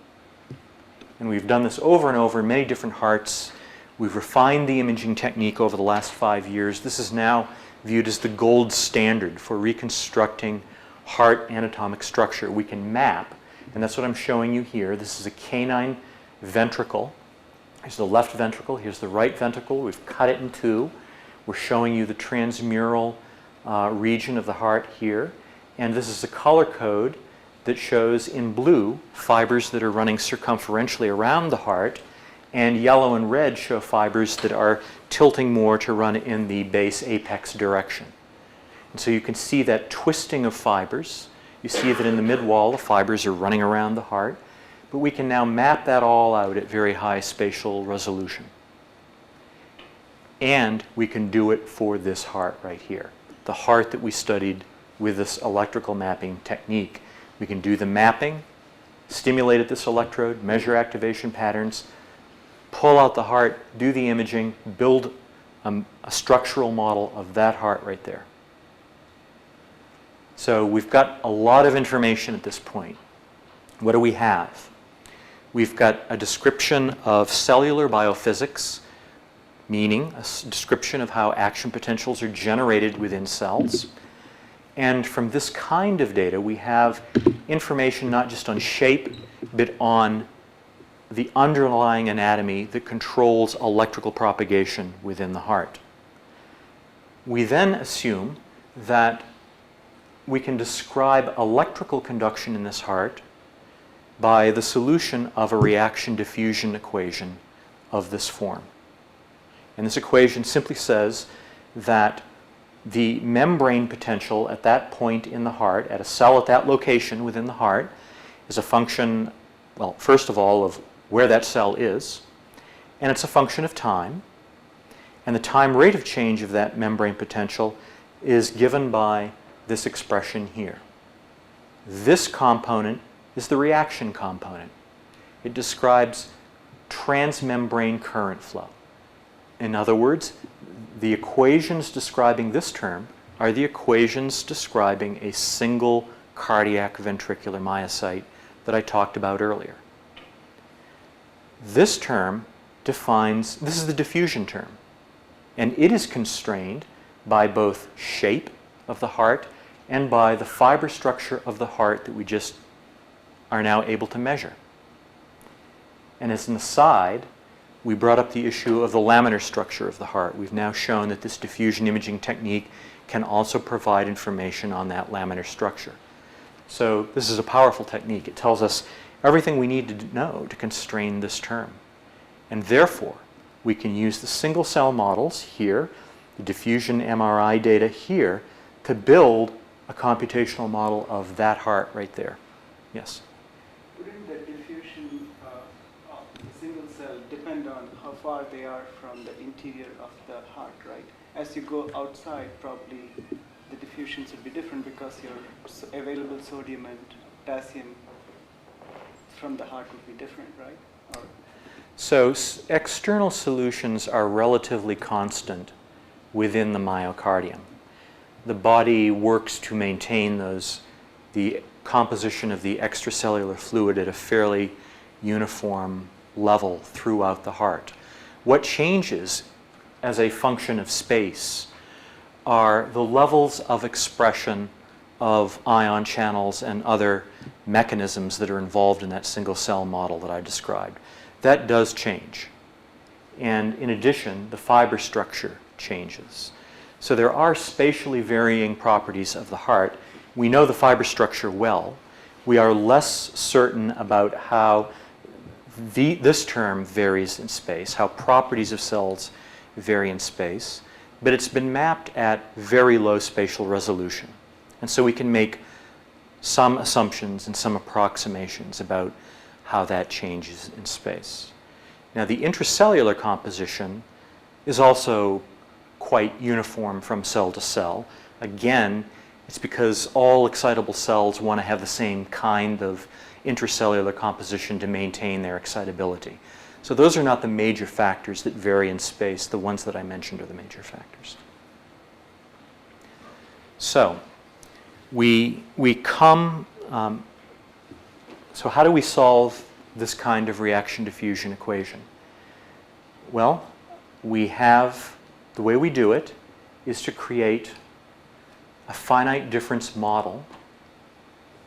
S2: And we've done this over and over in many different hearts. We've refined the imaging technique over the last 5 years. This is now viewed as the gold standard for reconstructing heart anatomic structure. We can map, and that's what I'm showing you here. This is a canine ventricle. Here's the left ventricle, here's the right ventricle. We've cut it in two. We're showing you the transmural region of the heart here. And this is a color code that shows in blue fibers that are running circumferentially around the heart, and yellow and red show fibers that are tilting more to run in the base apex direction. And so you can see that twisting of fibers. You see that in the mid-wall, the fibers are running around the heart. But we can now map that all out at very high spatial resolution. And we can do it for this heart right here, the heart that we studied with this electrical mapping technique. We can do the mapping, stimulate at this electrode, measure activation patterns, pull out the heart, do the imaging, build a structural model of that heart right there. So we've got a lot of information at this point. What do we have? We've got a description of cellular biophysics, meaning a description of how action potentials are generated within cells. And from this kind of data, we have information not just on shape, but on the underlying anatomy that controls electrical propagation within the heart. We then assume that we can describe electrical conduction in this heart by the solution of a reaction diffusion equation of this form. And this equation simply says that the membrane potential at that point in the heart, at a cell at that location within the heart, is a function, well, first of all, of where that cell is, and it's a function of time. And the time rate of change of that membrane potential is given by this expression here. This component is the reaction component. It describes transmembrane current flow. In other words, the equations describing this term are the equations describing a single cardiac ventricular myocyte that I talked about earlier. This term defines, this is the diffusion term, and it is constrained by both shape of the heart and by the fiber structure of the heart that we just are now able to measure. And as an aside, we brought up the issue of the laminar structure of the heart. We've now shown that this diffusion imaging technique can also provide information on that laminar structure. So this is a powerful technique. It tells us everything we need to know to constrain this term. And therefore, we can use the single cell models here, the diffusion MRI data here, to build a computational model of that heart right there. Yes?
S3: Wouldn't the diffusion of the single cell depend on how far they are from the interior of the heart, right? As you go outside, probably the diffusions would be different because your available sodium and potassium from the heart would be different, right? Or
S2: so external solutions are relatively constant within the myocardium. The body works to maintain the composition of the extracellular fluid at a fairly uniform level throughout the heart. What changes as a function of space are the levels of expression of ion channels and other mechanisms that are involved in that single cell model that I described. That does change. And in addition, the fiber structure changes. So there are spatially varying properties of the heart. We know the fiber structure well. We are less certain about how this term varies in space, how properties of cells vary in space, but it's been mapped at very low spatial resolution. And so we can make some assumptions and some approximations about how that changes in space. Now, the intracellular composition is also quite uniform from cell to cell. Again, it's because all excitable cells want to have the same kind of intracellular composition to maintain their excitability. So those are not the major factors that vary in space. The ones that I mentioned are the major factors. So so how do we solve this kind of reaction diffusion equation? Well, the way we do it is to create a finite difference model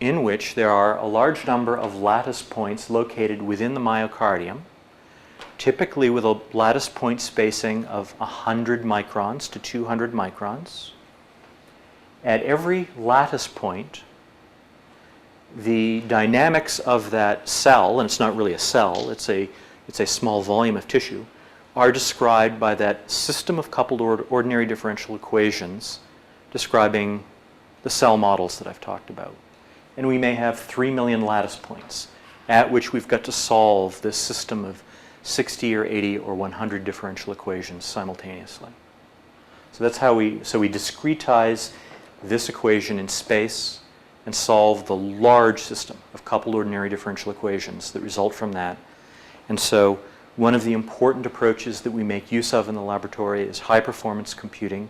S2: in which there are a large number of lattice points located within the myocardium, typically with a lattice point spacing of 100 microns to 200 microns. At every lattice point, the dynamics of that cell, and it's not really a cell, it's a small volume of tissue, are described by that system of coupled ordinary differential equations describing the cell models that I've talked about. And we may have 3 million lattice points at which we've got to solve this system of 60 or 80 or 100 differential equations simultaneously. So that's how we discretize this equation in space and solve the large system of coupled ordinary differential equations that result from that. And so one of the important approaches that we make use of in the laboratory is high performance computing.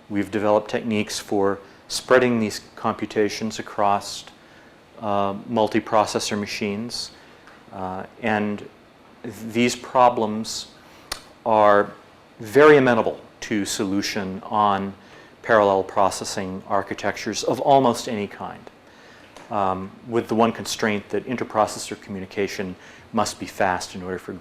S2: We've developed techniques for spreading these computations across multiprocessor machines. And these problems are very amenable to solution on parallel processing architectures of almost any kind, with the one constraint that interprocessor communication must be fast in order for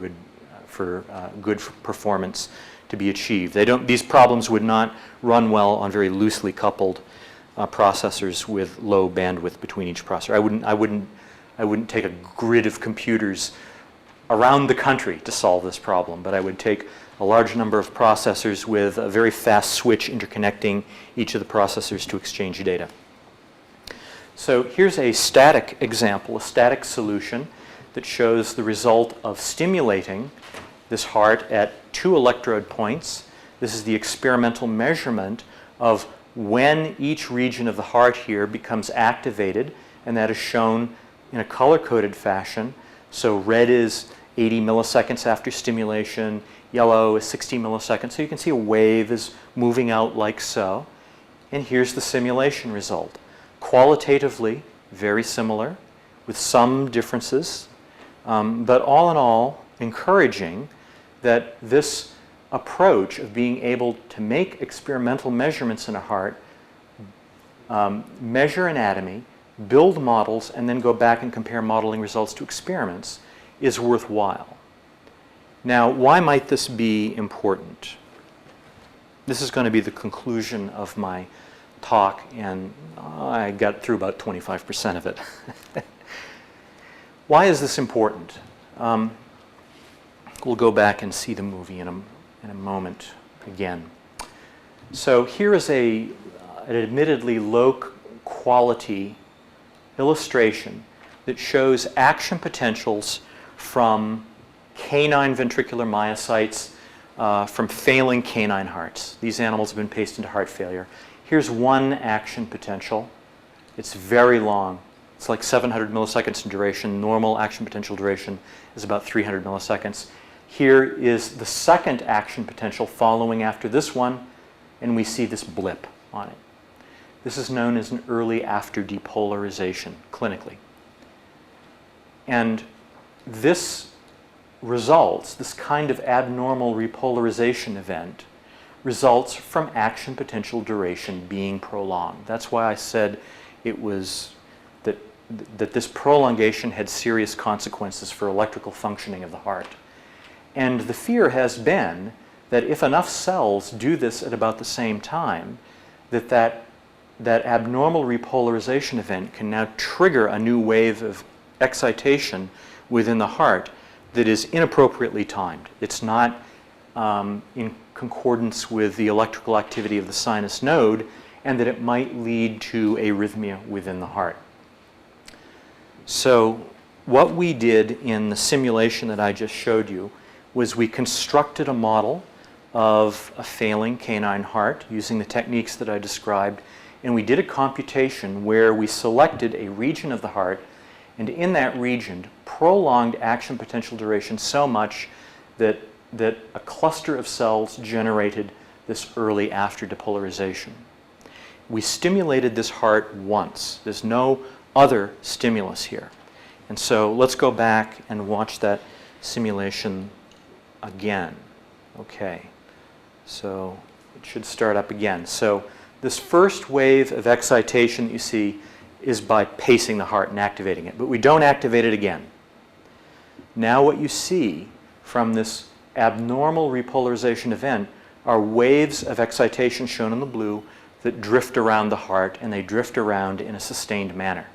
S2: good performance to be achieved. These problems would not run well on very loosely coupled processors with low bandwidth between each processor. I wouldn't take a grid of computers around the country to solve this problem, but I would take a large number of processors with a very fast switch interconnecting each of the processors to exchange data. So here's a static example, a static solution that shows the result of stimulating this heart at 2 electrode points. This is the experimental measurement of when each region of the heart here becomes activated, and that is shown in a color-coded fashion. So red is 80 milliseconds after stimulation, yellow is 60 milliseconds. So you can see a wave is moving out like so. And here's the simulation result. Qualitatively, very similar, with some differences, but all in all, encouraging that this approach of being able to make experimental measurements in a heart, measure anatomy, build models, and then go back and compare modeling results to experiments is worthwhile. Now, why might this be important? This is going to be the conclusion of my talk, and I got through about 25% of it. Why is this important? We'll go back and see the movie in a moment again. So here is an admittedly low quality illustration that shows action potentials from canine ventricular myocytes from failing canine hearts. These animals have been paced into heart failure. Here's one action potential. It's very long. It's like 700 milliseconds in duration. Normal action potential duration is about 300 milliseconds. Here is the second action potential following after this one, and we see this blip on it. This is known as an early after depolarization clinically. And this results, this kind of abnormal repolarization event, results from action potential duration being prolonged. That's why I said it was that this prolongation had serious consequences for electrical functioning of the heart. And the fear has been that if enough cells do this at about the same time, that abnormal repolarization event can now trigger a new wave of excitation within the heart that is inappropriately timed. It's not in concordance with the electrical activity of the sinus node, and that it might lead to arrhythmia within the heart. So what we did in the simulation that I just showed you was we constructed a model of a failing canine heart using the techniques that I described, and we did a computation where we selected a region of the heart, and in that region prolonged action potential duration so much that a cluster of cells generated this early after depolarization. We stimulated this heart once. There's no other stimulus here. And so let's go back and watch that simulation again. Okay, so it should start up again. So this first wave of excitation that you see is by pacing the heart and activating it, but we don't activate it again. Now what you see from this abnormal repolarization event are waves of excitation shown in the blue that drift around the heart, and they drift around in a sustained manner.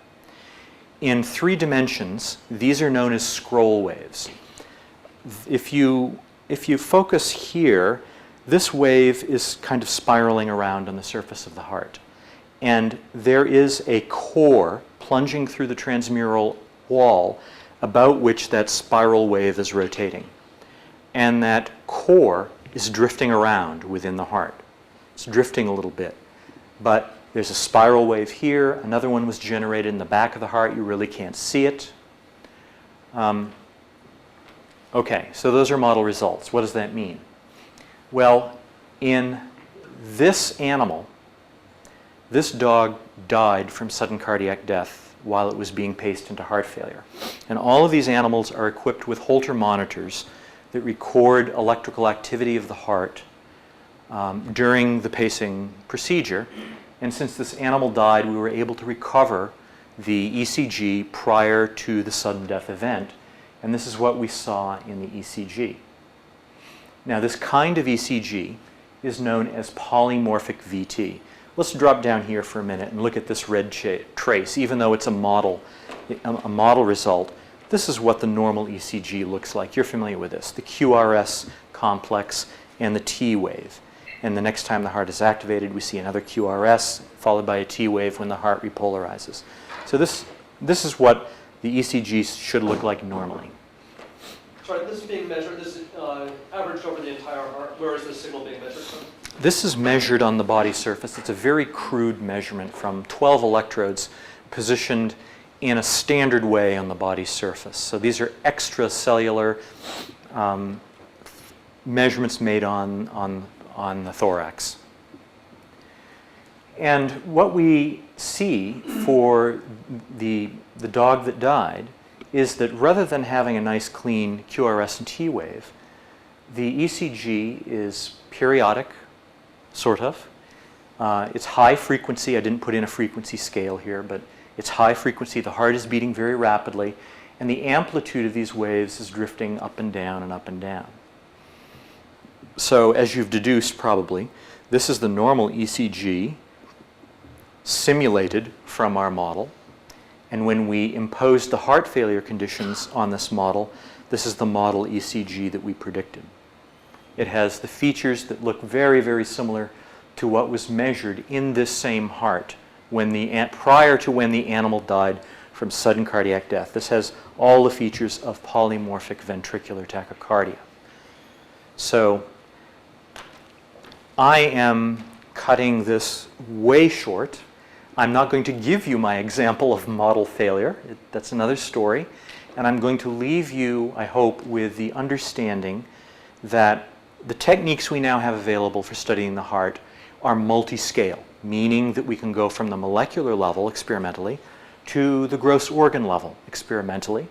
S2: In 3 dimensions, these are known as scroll waves. If you focus here, this wave is kind of spiraling around on the surface of the heart. And there is a core plunging through the transmural wall about which that spiral wave is rotating. And that core is drifting around within the heart. It's drifting a little bit. But there's a spiral wave here. Another one was generated in the back of the heart. You really can't see it. Okay, so those are model results. What does that mean? Well, in this animal, this dog died from sudden cardiac death while it was being paced into heart failure. And all of these animals are equipped with Holter monitors that record electrical activity of the heart during the pacing procedure. And since this animal died, we were able to recover the ECG prior to the sudden death event. And this is what we saw in the ECG. Now, this kind of ECG is known as polymorphic VT. Let's drop down here for a minute and look at this red trace. Even though it's a model result, this is what the normal ECG looks like. You're familiar with this, the QRS complex and the T wave. And the next time the heart is activated, we see another QRS followed by a T wave when the heart repolarizes. So this is what the ECG should look like normally.
S1: Sorry, this is being measured, this is averaged over the entire heart. Where is this signal being measured from?
S2: This is measured on the body surface. It's a very crude measurement from 12 electrodes positioned in a standard way on the body surface. So these are extracellular measurements made on the thorax. And what we see for the dog that died is that rather than having a nice clean QRS and T wave, the ECG is periodic, sort of. It's high frequency. I didn't put in a frequency scale here, but it's high frequency. The heart is beating very rapidly, and the amplitude of these waves is drifting up and down and up and down. So as you've deduced probably, this is the normal ECG simulated from our model. And when we imposed the heart failure conditions on this model, this is the model ECG that we predicted. It has the features that look very, very similar to what was measured in this same heart prior to when the animal died from sudden cardiac death. This has all the features of polymorphic ventricular tachycardia. So I am cutting this way short. I'm not going to give you my example of model failure. That's another story. And I'm going to leave you, I hope, with the understanding that the techniques we now have available for studying the heart are multi-scale, meaning that we can go from the molecular level experimentally to the gross organ level experimentally,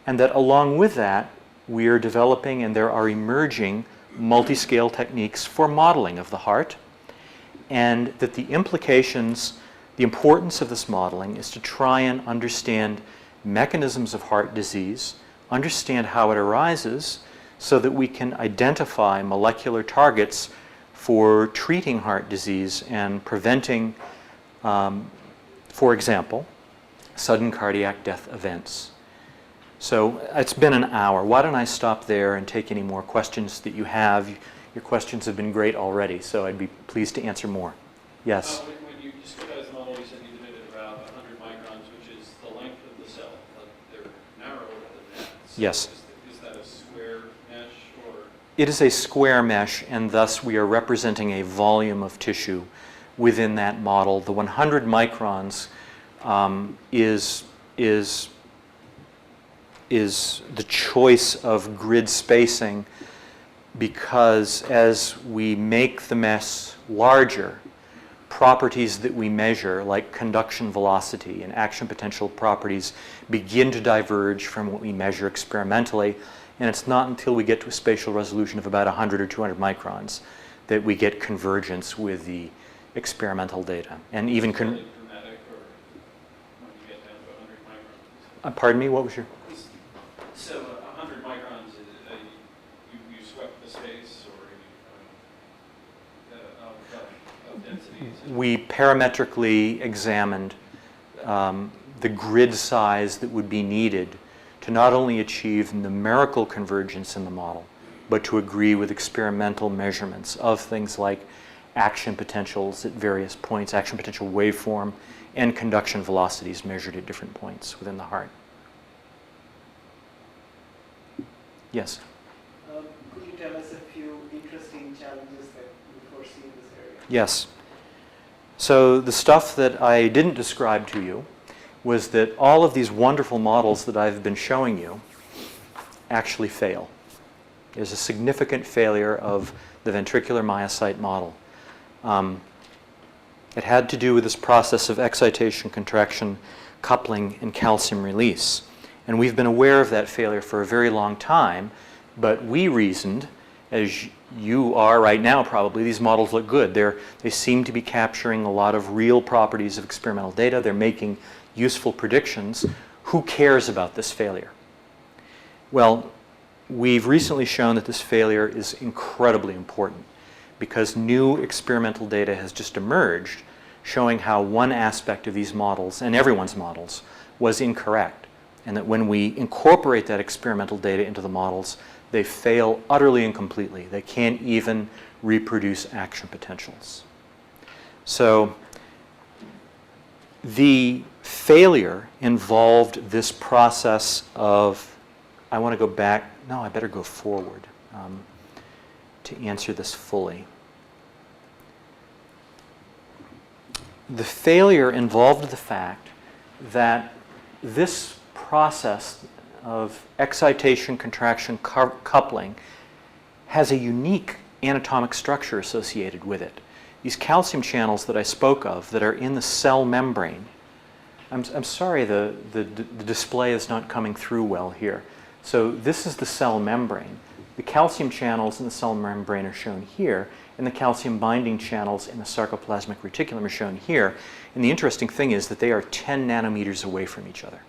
S2: and that along with that, we are developing and there are emerging multi-scale techniques for modeling of the heart, and that the implications, the importance of this modeling is to try and understand mechanisms of heart disease, understand how it arises, so that we can identify molecular targets for treating heart disease and preventing, for example, sudden cardiac death events. So it's been an hour. Why don't I stop there and take any more questions that you have? Your questions have been great already, so I'd be pleased to answer more. Yes?
S4: When you discretized the model, you said you did it around 100 microns, which is the length of the cell. They're narrower than that. So
S2: Yes.
S4: Is that a square mesh or?
S2: It is a square mesh, and thus we are representing a volume of tissue within that model. The 100 microns is the choice of grid spacing, because as we make the mesh larger, properties that we measure, like conduction velocity and action potential properties, begin to diverge from what we measure experimentally. And it's not until we get to a spatial resolution of about 100 or 200 microns that we get convergence with the experimental data. And even
S4: Is it really dramatic, or when you get down to 100 microns?
S2: pardon me, what was your?
S4: So 100 microns, you swept the space, or of densities?
S2: We parametrically examined the grid size that would be needed to not only achieve numerical convergence in the model, but to agree with experimental measurements of things like action potentials at various points, action potential waveform, and conduction velocities measured at different points within the heart. Yes?
S3: Could you tell us a few interesting challenges that you foresee in this area?
S2: Yes. So the stuff that I didn't describe to you was that all of these wonderful models that I've been showing you actually fail. There's a significant failure of the ventricular myocyte model. It had to do with this process of excitation, contraction, coupling, and calcium release. And we've been aware of that failure for a very long time, but we reasoned, as you are right now probably, these models look good. They seem to be capturing a lot of real properties of experimental data. They're making useful predictions. Who cares about this failure? Well, we've recently shown that this failure is incredibly important because new experimental data has just emerged showing how one aspect of these models, and everyone's models, was incorrect. And that when we incorporate that experimental data into the models, they fail utterly and completely. They can't even reproduce action potentials. So the failure involved this process of, I want to go back, no, I better go forward to answer this fully. The failure involved the fact that this process of excitation, contraction, coupling has a unique anatomic structure associated with it. These calcium channels that I spoke of that are in the cell membrane, I'm sorry the display is not coming through well here. So this is the cell membrane. The calcium channels in the cell membrane are shown here, and the calcium binding channels in the sarcoplasmic reticulum are shown here. And the interesting thing is that they are 10 nanometers away from each other.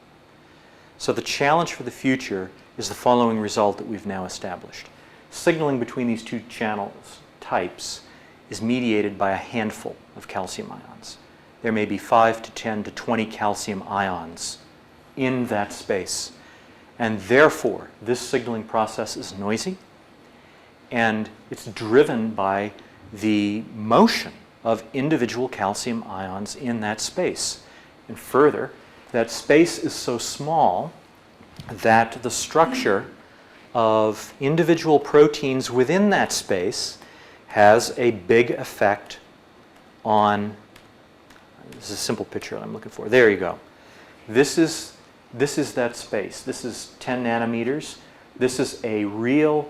S2: So the challenge for the future is the following result that we've now established. Signaling between these two channels types is mediated by a handful of calcium ions. There may be 5 to 10 to 20 calcium ions in that space. And therefore, this signaling process is noisy, and it's driven by the motion of individual calcium ions in that space. And further, that space is so small that the structure of individual proteins within that space has a big effect on, this is a simple picture I'm looking for. There you go. This is that space. This is 10 nanometers. This is a real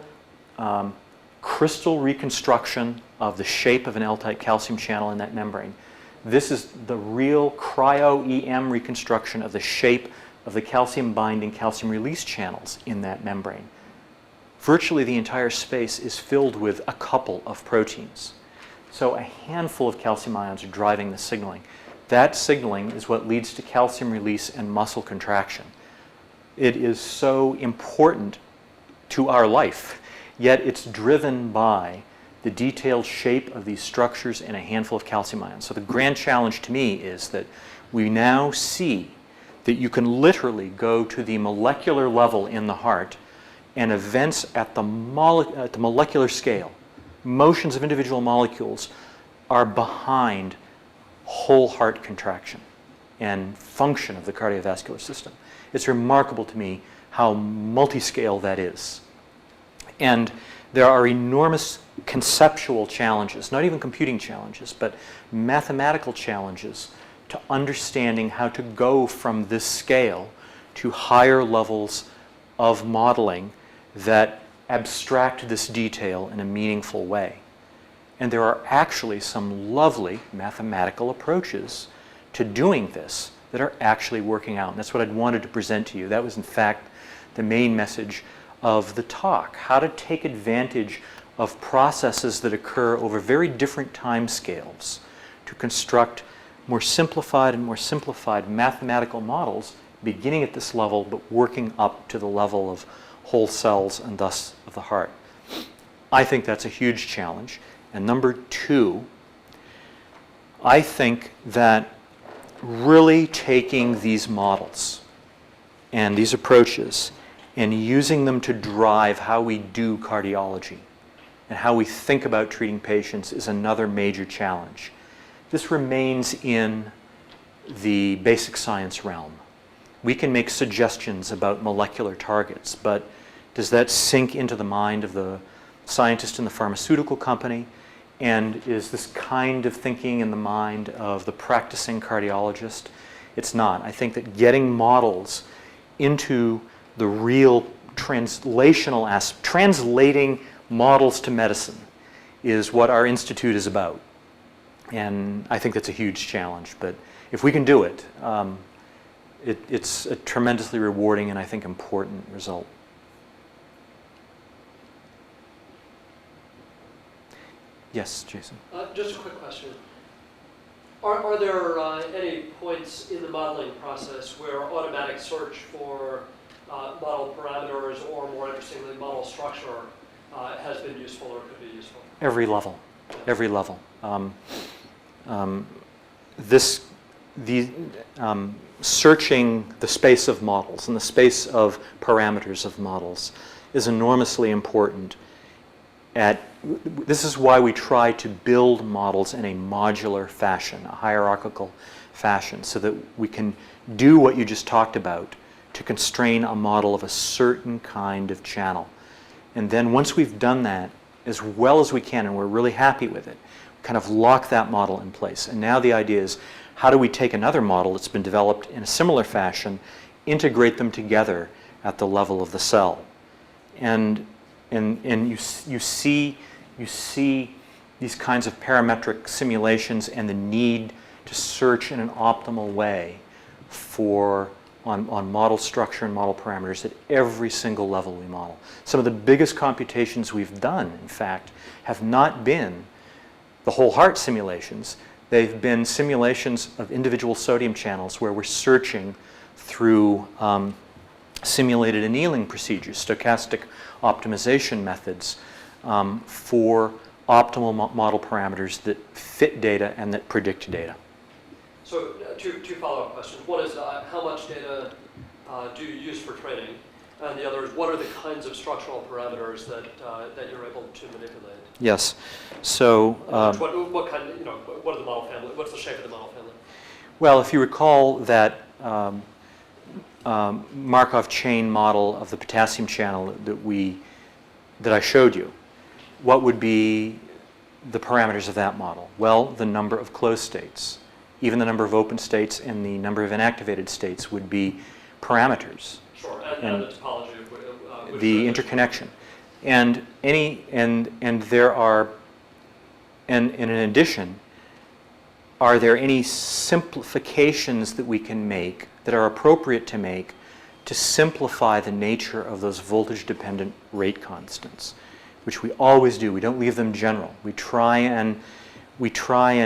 S2: crystal reconstruction of the shape of an L-type calcium channel in that membrane. This is the real cryo-EM reconstruction of the shape of the calcium binding, calcium release channels in that membrane. Virtually the entire space is filled with a couple of proteins. So a handful of calcium ions are driving the signaling. That signaling is what leads to calcium release and muscle contraction. It is so important to our life, yet it's driven by the detailed shape of these structures and a handful of calcium ions. So the grand challenge to me is that we now see that you can literally go to the molecular level in the heart, and events at the molecular scale, motions of individual molecules, are behind whole heart contraction and function of the cardiovascular system. It's remarkable to me how multi-scale that is. And there are enormous conceptual challenges, not even computing challenges, but mathematical challenges to understanding how to go from this scale to higher levels of modeling that abstract this detail in a meaningful way. And there are actually some lovely mathematical approaches to doing this that are actually working out. And that's what I'd wanted to present to you. That was, in fact, the main message of the talk, how to take advantage of processes that occur over very different time scales to construct more simplified and more simplified mathematical models, beginning at this level, but working up to the level of whole cells and thus of the heart. I think that's a huge challenge. And number two, I think that really taking these models and these approaches and using them to drive how we do cardiology and how we think about treating patients is another major challenge. This remains in the basic science realm. We can make suggestions about molecular targets, but does that sink into the mind of the scientist in the pharmaceutical company? And is this kind of thinking in the mind of the practicing cardiologist? It's not. I think that getting models into the real translational aspect, translating models to medicine, is what our institute is about. And I think that's a huge challenge. But if we can do it, it's a tremendously rewarding and I think important result. Yes, Jason.
S1: Just a quick question. Are there any points in the modeling process where automatic search for model parameters or, more interestingly, model structure has been useful or could be useful?
S2: Every level. Every level. Searching the space of models and the space of parameters of models is enormously important. This is why we try to build models in a modular fashion, a hierarchical fashion, so that we can do what you just talked about to constrain a model of a certain kind of channel. And then once we've done that as well as we can, and we're really happy with it, kind of lock that model in place. And now the idea is, how do we take another model that's been developed in a similar fashion, integrate them together at the level of the cell? And you see these kinds of parametric simulations and the need to search in an optimal way on model structure and model parameters at every single level we model. Some of the biggest computations we've done, in fact, have not been the whole heart simulations. They've been simulations of individual sodium channels where we're searching through simulated annealing procedures, stochastic optimization methods for optimal model parameters that fit data and that predict data.
S1: So two follow-up questions. One is how much data do you use for training? And the other is what are the kinds of structural parameters that you're able to manipulate?
S2: Yes. So
S1: what kind of, what are the model family? What's the shape of the model family?
S2: Well, if you recall that Markov chain model of the potassium channel that I showed you, what would be the parameters of that model? Well, the number of closed states, even the number of open states and the number of inactivated states would be parameters.
S1: Sure, and the topology of
S2: the interconnection. And there are, and in addition, are there any simplifications that we can make that are appropriate to make to simplify the nature of those voltage-dependent rate constants, which we always do. We don't leave them general. We try and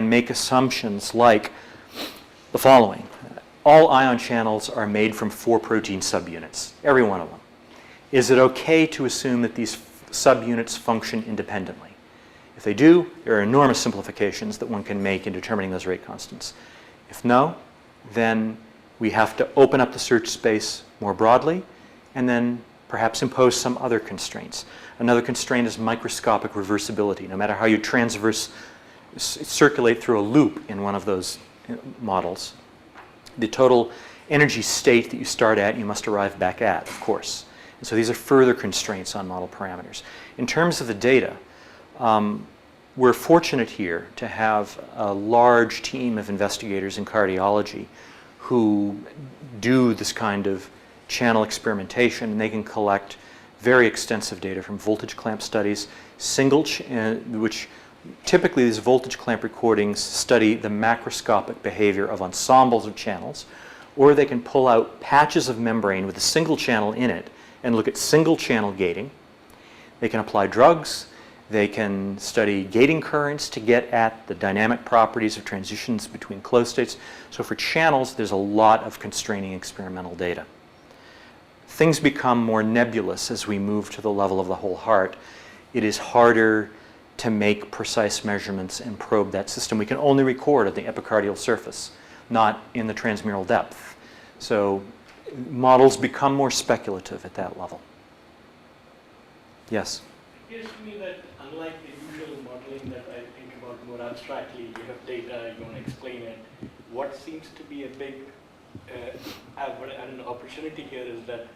S2: make assumptions like the following. All ion channels are made from 4 protein subunits, every one of them. Is it okay to assume that these subunits function independently? If they do, there are enormous simplifications that one can make in determining those rate constants. If no, then we have to open up the search space more broadly and then perhaps impose some other constraints. Another constraint is microscopic reversibility. No matter how you circulate through a loop in one of those models, the total energy state that you start at, you must arrive back at, of course. And so these are further constraints on model parameters. In terms of the data, we're fortunate here to have a large team of investigators in cardiology who do this kind of channel experimentation, and they can collect very extensive data from voltage clamp studies, which typically these voltage clamp recordings study the macroscopic behavior of ensembles of channels, or they can pull out patches of membrane with a single channel in it and look at single channel gating. They can apply drugs. They can study gating currents to get at the dynamic properties of transitions between closed states. So for channels, there's a lot of constraining experimental data. Things become more nebulous as we move to the level of the whole heart. It is harder to make precise measurements and probe that system. We can only record at the epicardial surface, not in the transmural depth. So models become more speculative at that level. Yes?
S5: It appears to me that unlike the usual modeling that I think about more abstractly, you have data, you want to explain it. What seems to be a big opportunity here is that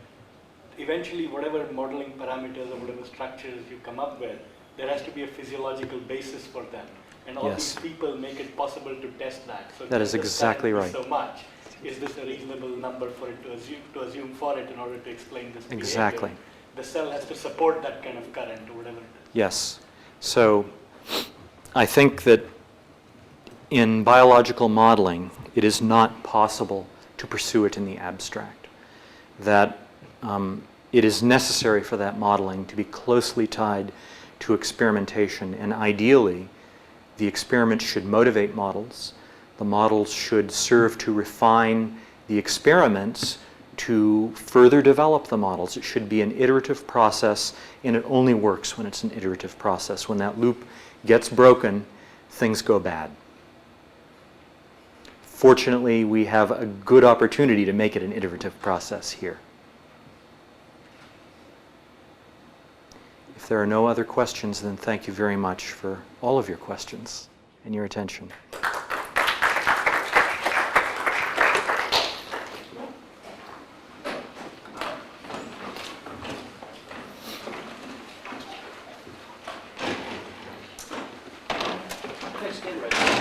S5: eventually whatever modeling parameters or whatever structures you come up with, there has to be a physiological basis for them. And all
S2: Yes.
S5: these people make it possible to test that. So
S2: That is exactly right.
S5: So much. Is this a reasonable number for it to assume for it in order to explain this behavior?
S2: Exactly.
S5: The cell has to support that kind of current or whatever it is.
S2: Yes. So I think that in biological modeling, it is not possible to pursue it in the abstract. That it is necessary for that modeling to be closely tied to experimentation, and ideally, the experiment should motivate models. The models should serve to refine the experiments to further develop the models. It should be an iterative process, and it only works when it's an iterative process. When that loop gets broken, things go bad. Fortunately, we have a good opportunity to make it an iterative process here. If there are no other questions, then thank you very much for all of your questions and your attention.
S1: Thanks again, Ray.